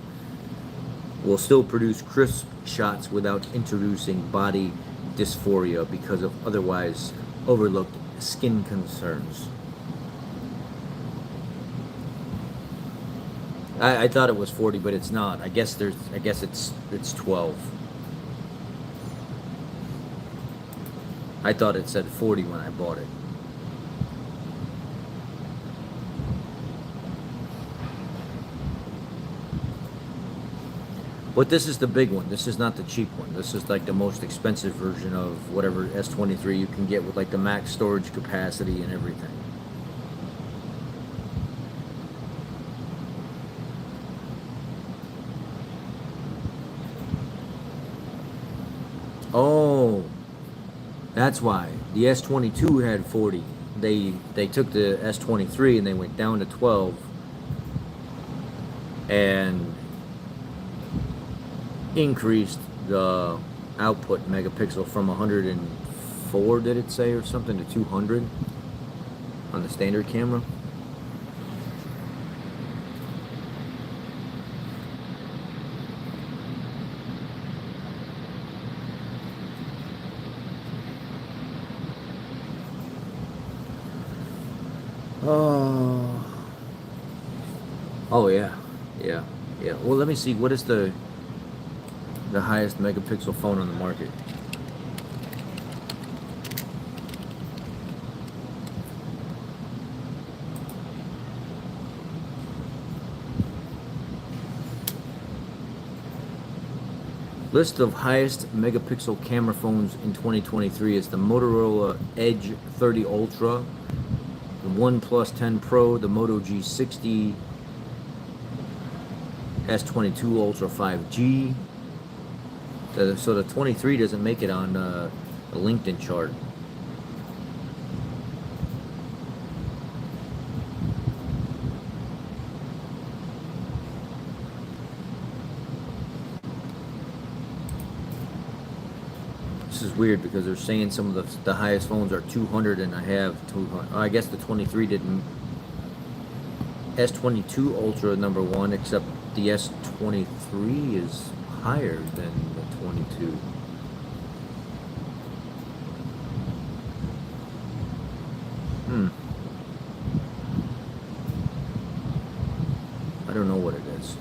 Will still produce crisp shots without introducing body dysphoria because of otherwise overlooked skin concerns. I thought it was 40, but it's not. I guess it's 12. I thought it said 40 when I bought it. But this is the big one. This is not the cheap one. This is like the most expensive version of whatever S23 you can get with like the max storage capacity and everything. Oh, that's why the S22 had 40. They took the S23 and they went down to 12 and increased the output megapixel from 104, did it say, or something, to 200 on the standard camera. Oh yeah, yeah, yeah. Well, let me see. What is the highest megapixel phone on the market? List of highest megapixel camera phones in 2023 is the Motorola Edge 30 Ultra, the OnePlus 10 Pro, the Moto G60, S22 Ultra 5G. So the 23 doesn't make it on the LinkedIn chart. This is weird because they're saying some of the highest phones are 200 and I have 200. I guess the 23 didn't. S22 Ultra #1, except the S23 is higher than the 22. I don't know what it is.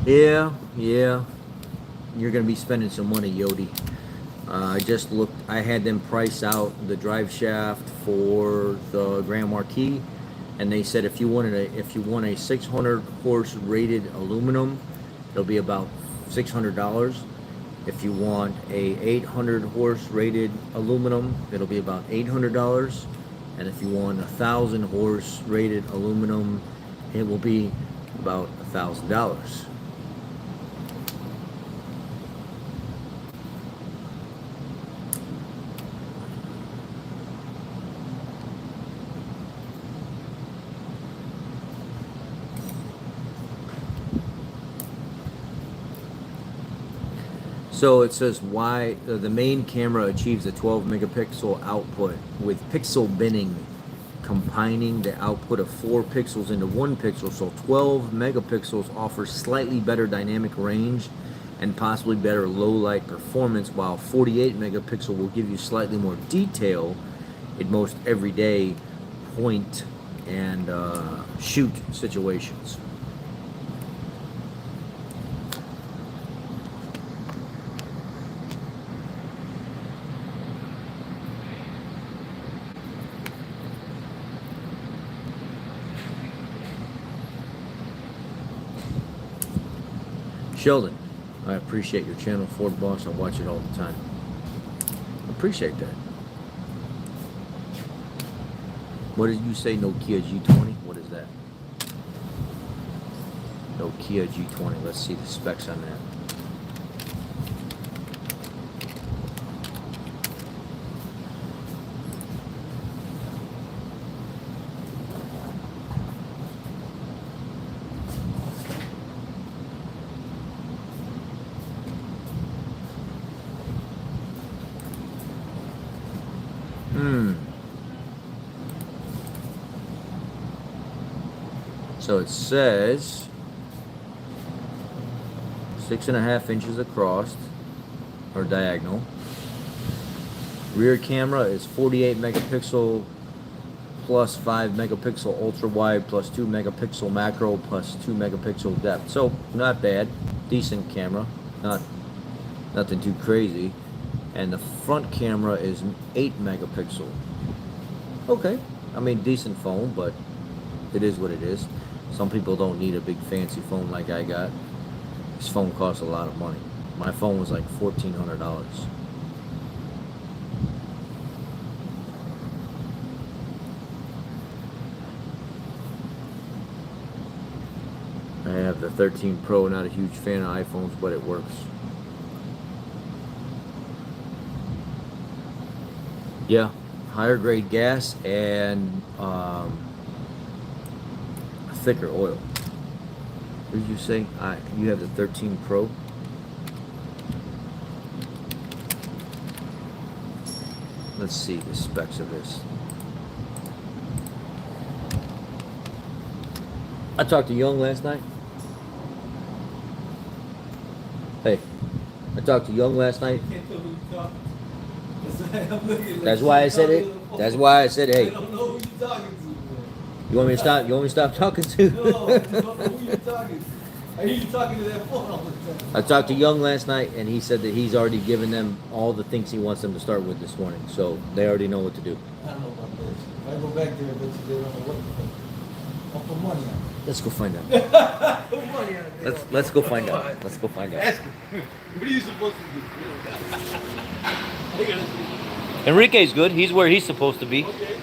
Yeah. You're gonna be spending some money, Yodi. I just looked. I had them price out the drive shaft for the Grand Marquis, and they said if you want a 600 horse rated aluminum, it'll be about $600. If you want a 800 horse rated aluminum, it'll be about $800. And if you want 1,000 horse rated aluminum, it will be about $1,000. So it says why the main camera achieves a 12 megapixel output with pixel binning, combining the output of 4 pixels into 1 pixel. So 12 megapixels offers slightly better dynamic range and possibly better low light performance, while 48 megapixel will give you slightly more detail in most everyday point and shoot situations. Sheldon, I appreciate your channel, Ford Boss. I watch it all the time. I appreciate that. What did you say? Nokia G20? What is that? Nokia G20. Let's see the specs on that. So it says 6.5 inches across or diagonal. Rear camera is 48 megapixel plus 5 megapixel ultra wide plus 2 megapixel macro plus 2 megapixel depth. So not bad, decent camera, nothing too crazy. and the front camera is 8 megapixel. Okay, I mean decent phone, but it is what it is. Some people don't need a big fancy phone like I got. This phone costs a lot of money. My phone was like $1,400. I have the 13 Pro, not a huge fan of iPhones, but it works. Yeah, higher grade gas and thicker oil. What did you say? You have the 13 Pro? Let's see the specs of this. I talked to Young last night. Hey, I talked to Young last night. Can't tell who you talking to. I'm looking like That's why I said it. That's why I said, I hey. don't know who you talking to, man. You want me to stop? You want me to stop talking to? No, I just don't know who you talking to. I hear you talking to that phone all the time. I talked to Young last night, and he said that he's already given them all the things he wants them to start with this morning, so they already know what to do. I don't know about this. If I go back there, I bet you they don't know what to think. I'll put money on it. Let's go find out. Put money on it. Let's go find out. Let's go find out. Ask him. What are you supposed to do? I gotta see. Enrique's good. He's where he's supposed to be. Okay.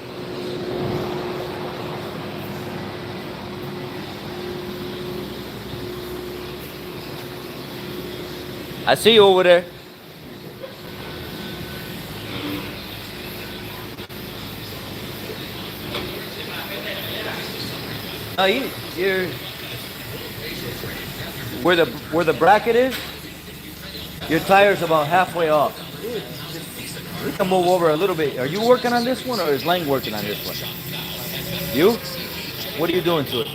I see you over there. Oh, you're where the bracket is. Your tire's about halfway off. We can move over a little bit. Are you working on this one, or is Lang working on this one? You? What are you doing to it?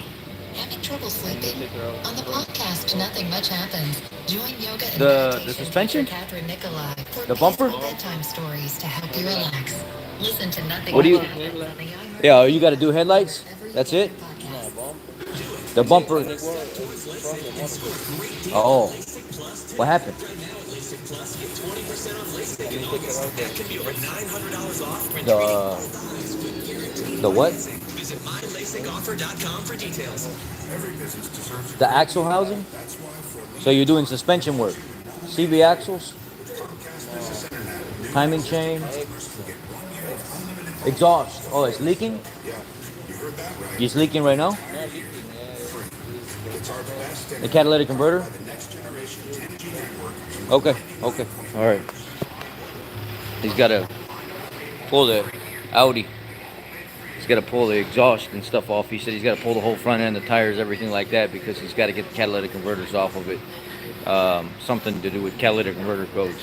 Having trouble sleeping? On the podcast, nothing much happens. Join yoga and The meditation suspension? teacher Catherine Nicolai for The bumper? peaceful bedtime stories to help you relax. Listen to nothing. What do you- Much Happens on the iHeart Yeah, you got to do headlights. That's it. podcast. The bumper. Oh, what happened? The what? The axle housing? So you're doing suspension work. CV axles? Timing chain? Exhaust. Oh, it's leaking? It's leaking right now? The catalytic converter? Okay, okay, all right. He's got to pull the Audi. He's got to pull the exhaust and stuff off. He said he's got to pull the whole front end, the tires, everything like that, because he's got to get the catalytic converters off of it. Something to do with catalytic converter codes.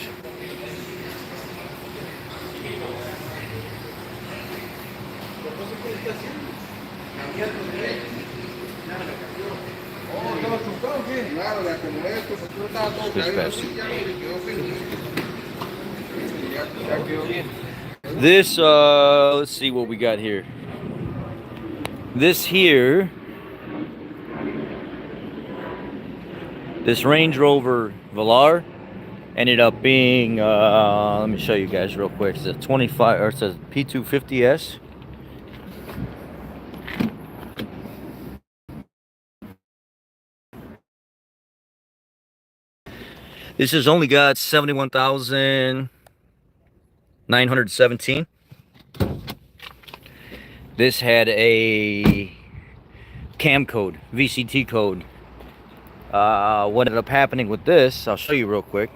This, let's see what we got here. This here, this Range Rover Velar ended up being, let me show you guys real quick. It's a 25, or it says P250S. This has only got 71,917. This had a cam code, VCT code. What ended up happening with this, I'll show you real quick,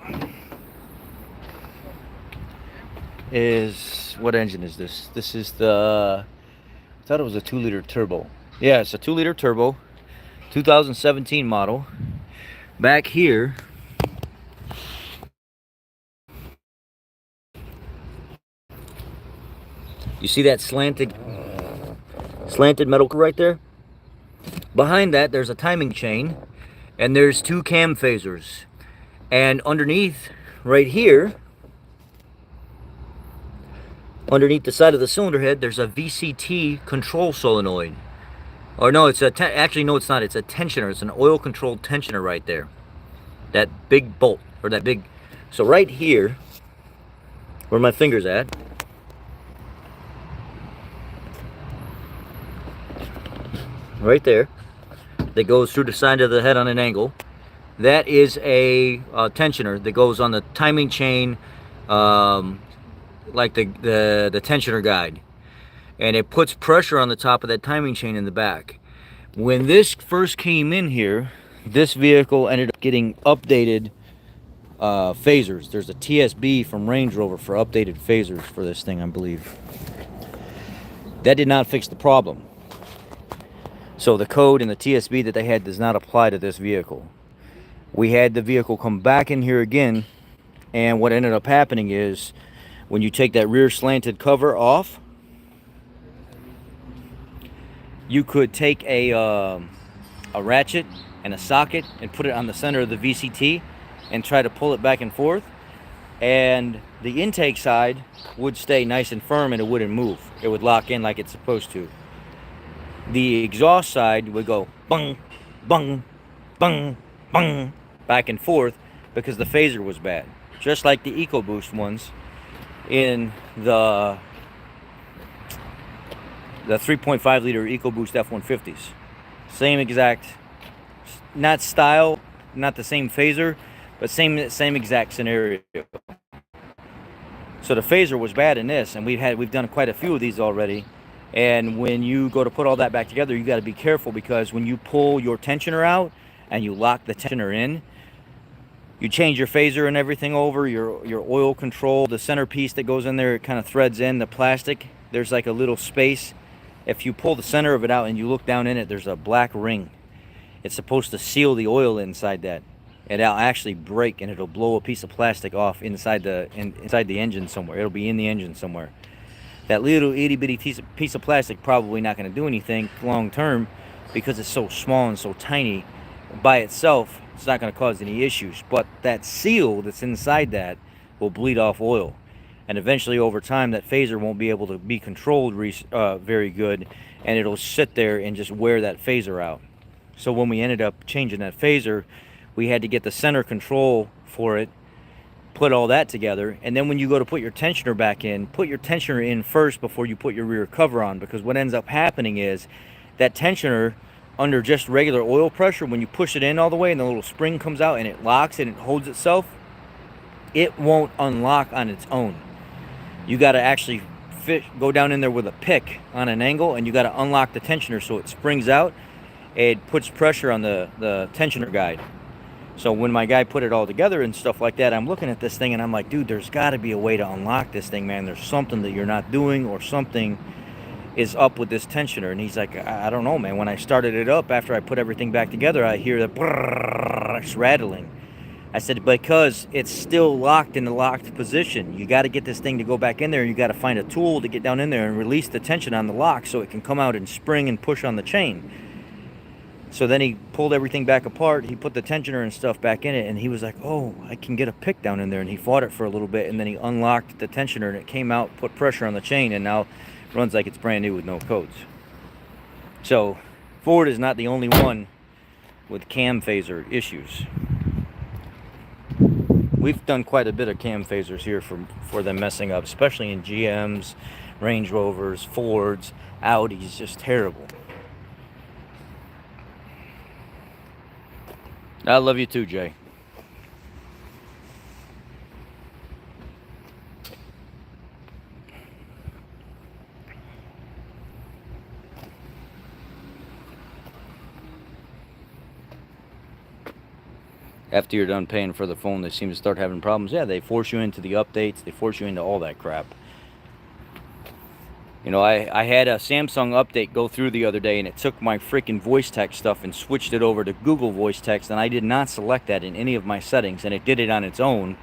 is, what engine is this? This is the, I thought it was a 2-liter turbo. Yeah, it's a 2-liter turbo, 2017 model. Back here, you see that slanted metal right there? Behind that, there's a timing chain, and there's 2 cam phasers. And underneath, right here, underneath the side of the cylinder head, there's a VCT control solenoid. Or no, it's actually, no, it's not. It's a tensioner. It's an oil-controlled tensioner right there. That big bolt, or that big. So right here, Where my finger's at. Right there. That goes through the side of the head on an angle. That is a tensioner that goes on the timing chain, like the tensioner guide. And it puts pressure on the top of that timing chain in the back. When this first came in here, this vehicle ended up getting updated phasers. There's a TSB from Range Rover for updated phasers for this thing, I believe. That did not fix the problem. So the code and the TSB that they had does not apply to this vehicle. We had the vehicle come back in here again, and what ended up happening is when you take that rear slanted cover off, you could take a ratchet and a socket and put it on the center of the VCT and try to pull it back and forth, and the intake side would stay nice and firm and it wouldn't move. It would lock in like it's supposed to. The exhaust side would go bung, bung, bung, bung, back and forth because the phaser was bad. Just like the EcoBoost ones in the 3.5 liter EcoBoost F-150s. Same exact, not style, not the same phaser, but same exact scenario. So the phaser was bad in this, and we've done quite a few of these already. And when you go to put all that back together, you got to be careful, because when you pull your tensioner out and you lock the tensioner in, you change your phaser and everything over, your oil control, the centerpiece that goes in there, it kind of threads in the plastic. There's like a little space. If you pull the center of it out and you look down in it, there's a black ring. It's supposed to seal the oil inside that. It'll actually break and it'll blow a piece of plastic off inside the engine somewhere. It'll be in the engine somewhere. That little itty bitty piece of plastic probably not going to do anything long term, because it's so small and so tiny. By itself, it's not going to cause any issues. But that seal that's inside that will bleed off oil. And eventually, over time, that phaser won't be able to be controlled very good, and it'll sit there and just wear that phaser out. So when we ended up changing that phaser, we had to get the center control for it, put all that together, and then when you go to put your tensioner back in, put your tensioner in first before you put your rear cover on, because what ends up happening is that tensioner, under just regular oil pressure, when you push it in all the way and the little spring comes out and it locks and it holds itself, it won't unlock on its own. You got to actually go down in there with a pick on an angle, and you got to unlock the tensioner so it springs out. It puts pressure on the tensioner guide. So when my guy put it all together and stuff like that, I'm looking at this thing and I'm like, dude, there's got to be a way to unlock this thing, man. There's something that you're not doing, or something is up with this tensioner. And he's like, I don't know, man. When I started it up, after I put everything back together, I hear the brrrr, rattling. I said, because it's still locked in the locked position. You got to get this thing to go back in there, and you got to find a tool to get down in there and release the tension on the lock so it can come out and spring and push on the chain. So then he pulled everything back apart. He put the tensioner and stuff back in it, and he was like, oh, I can get a pick down in there. And he fought it for a little bit, and then he unlocked the tensioner, and it came out, put pressure on the chain, and now runs like it's brand new with no codes. So Ford is not the only one with cam phaser issues. We've done quite a bit of cam phasers here for them messing up, especially in GMs, Range Rovers, Fords, Audis, just terrible. I love you too, Jay. After you're done paying for the phone, they seem to start having problems. Yeah, they force you into the updates. They force you into all that crap. You know, I had a Samsung update go through the other day, and it took my freaking voice text stuff and switched it over to Google voice text, and I did not select that in any of my settings, and it did it on its own.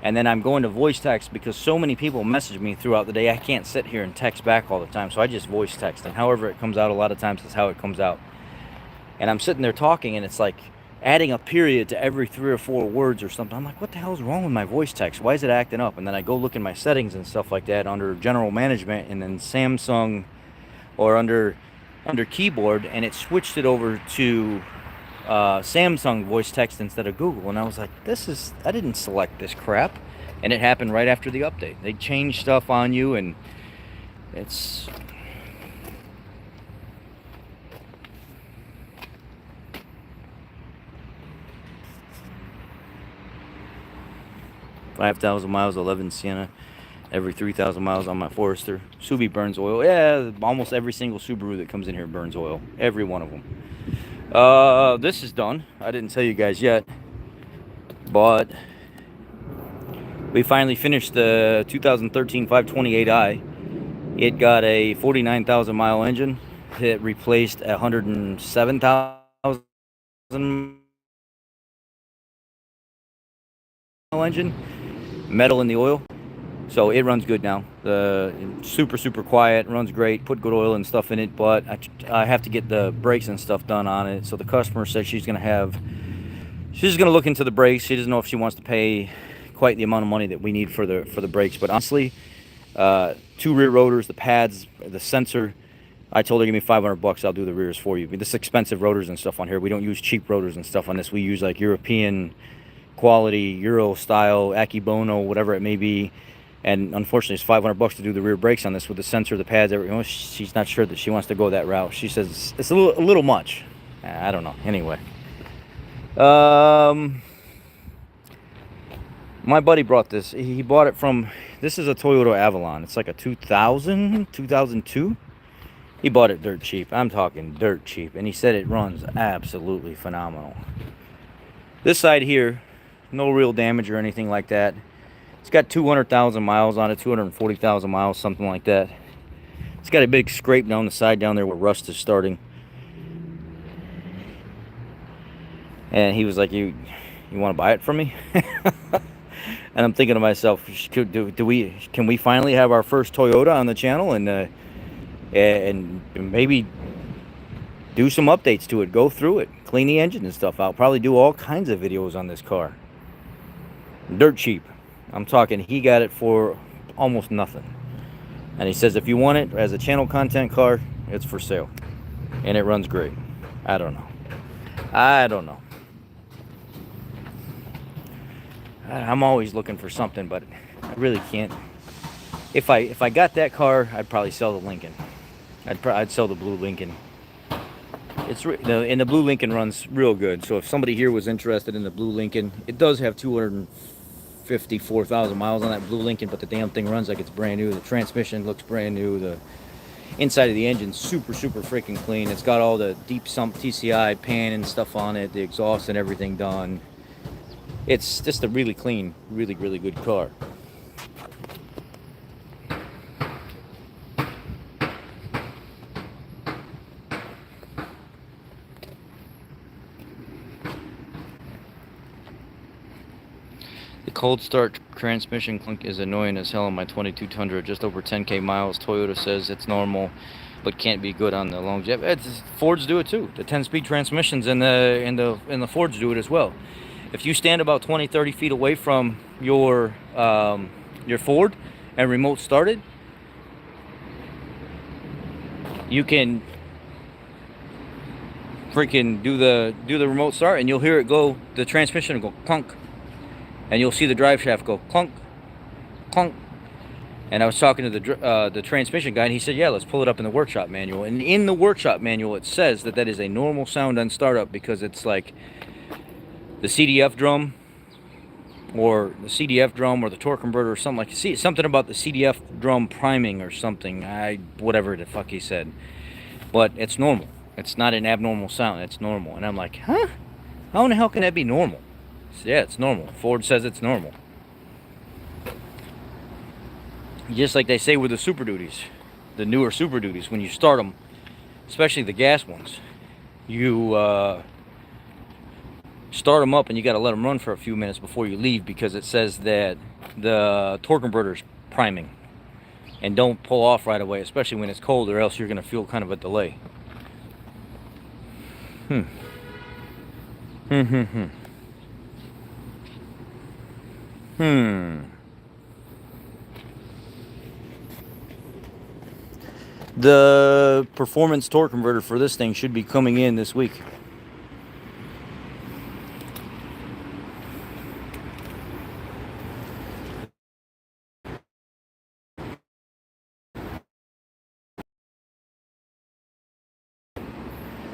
And then I'm going to voice text because so many people message me throughout the day. I can't sit here and text back all the time, so I just voice text, and however it comes out, a lot of times is how it comes out. And I'm sitting there talking, and it's like adding a period to every 3 or 4 words or something. I'm like, what the hell's wrong with my voice text? Why is it acting up? And then I go look in my settings and stuff like that under general management, and then Samsung, or under keyboard, and it switched it over to Samsung voice text instead of Google. And I was like, I didn't select this crap. And it happened right after the update. They changed stuff on you, and it's... $5,000 miles, 11 Sienna. Every 3,000 miles on my Forester. Subi burns oil. Yeah, almost every single Subaru that comes in here burns oil. Every one of them. This is done. I didn't tell you guys yet, but we finally finished the 2013 528i. It got a 49,000 mile engine. It replaced a 107,000 mile engine. Metal in the oil. So it runs good now. Super quiet, runs great. Put good oil and stuff in it, but I have to get the brakes and stuff done on it. So the customer said she's gonna look into the brakes. She doesn't know if she wants to pay quite the amount of money that we need for the brakes. But honestly, 2 rear rotors, the pads, the sensor. I told her, give me $500, I'll do the rears for you. But this expensive rotors and stuff on here. We don't use cheap rotors and stuff on this. We use like European quality, Euro style, Akibono, whatever it may be. And unfortunately, it's $500 to do the rear brakes on this with the sensor, the pads, everything. She's not sure that she wants to go that route. She says it's a little much. I don't know. Anyway, my buddy brought this. He bought it from. This is a Toyota Avalon. It's like a 2002. He bought it dirt cheap. I'm talking dirt cheap, and he said it runs absolutely phenomenal. This side here, no real damage or anything like that. It's got 200,000 miles on it, 240,000 miles, something like that. It's got a big scrape down the side down there where rust is starting. And he was like, you want to buy it from me? And I'm thinking to myself, can we finally have our first Toyota on the channel and maybe do some updates to it, go through it, clean the engine and stuff out, probably do all kinds of videos on this car. Dirt cheap. I'm talking, he got it for almost nothing. And he says if you want it as a channel content car, it's for sale. And it runs great. I don't know. I'm always looking for something, but I really can't. If I got that car, I'd probably sell the Lincoln. I'd sell the blue Lincoln. And the blue Lincoln runs real good. So if somebody here was interested in the blue Lincoln, it does have 254,000 miles on that blue Lincoln, but the damn thing runs like it's brand new. The transmission looks brand new. The inside of the engine super freaking clean. It's got all the deep sump TCI pan and stuff on it, the exhaust and everything done. It's just a really clean, really good car. The cold start transmission clunk is annoying as hell on my 22 Tundra, just over 10k miles. Toyota says it's normal, but can't be good on the longevity. Fords do it too. The 10-speed transmissions and the Fords do it as well. If you stand about 20-30 feet away from your Ford and remote started, you can freaking do the remote start, and you'll hear it go. The transmission will go clunk. And you'll see the drive shaft go clunk, clunk. And I was talking to the transmission guy, and he said, yeah, let's pull it up in the workshop manual. And in the workshop manual, it says that is a normal sound on startup, because it's like the CDF drum or the torque converter or something like. See, something about the CDF drum priming or something. Whatever the fuck he said. But it's normal. It's not an abnormal sound. It's normal. And I'm like, huh? How in the hell can that be normal? Yeah, it's normal. Ford says it's normal. Just like they say with the Super Duties, the newer Super Duties, when you start them, especially the gas ones, you start them up and you got to let them run for a few minutes before you leave, because it says that the torque converter's priming. And don't pull off right away, especially when it's cold, or else you're going to feel kind of a delay. The performance torque converter for this thing should be coming in this week.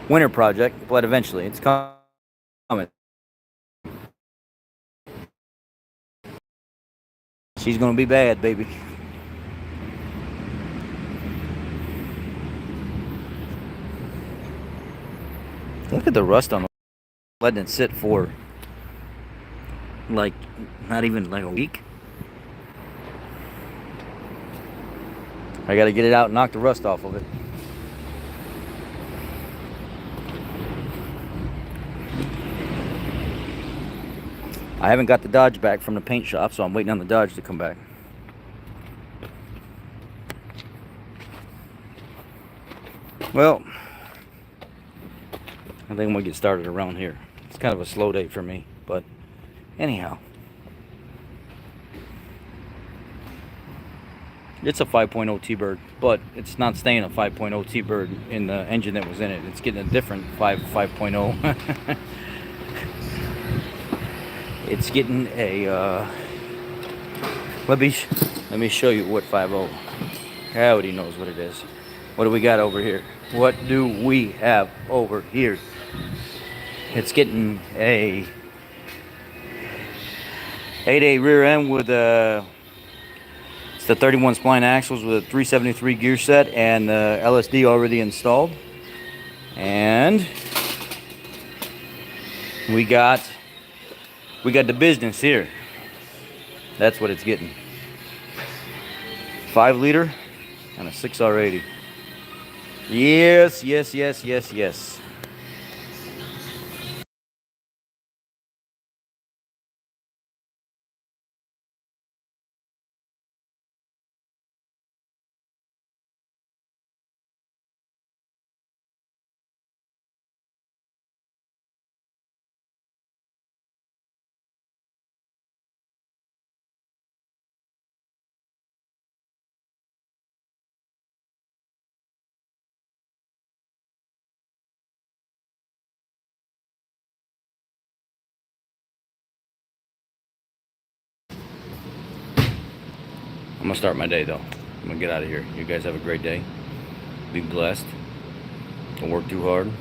winter project, but eventually it's coming. She's gonna be bad, baby. Look at the rust on the, letting it sit for like not even like a week. I gotta get it out and knock the rust off of it. I haven't got the Dodge back from the paint shop, so I'm waiting on the Dodge to come back. Well, I think we'll get started around here. It's kind of a slow day for me, but anyhow. It's a 5.0 T-Bird, but it's not staying a 5.0 T-Bird in the engine that was in it. It's getting a different 5.0. It's getting a, let me show you what 5.0. Howdy knows what it is. What do we got over here? What do we have over here? It's getting a 8A rear end with a, it's the 31 spline axles with a 373 gear set and LSD already installed. And we got the business here. That's what it's getting. 5 liter and a 6R80. Yes, yes, yes, yes, yes. I'm gonna start my day though. I'm gonna get out of here. You guys have a great day. Be blessed. Don't work too hard.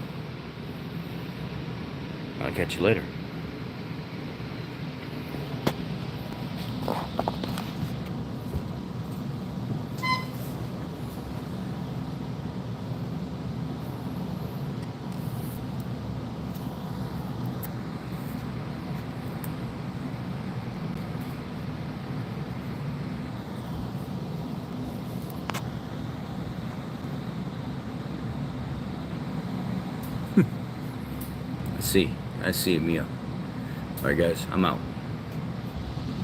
I'll catch you later. I see it, Mia. Alright guys, I'm out.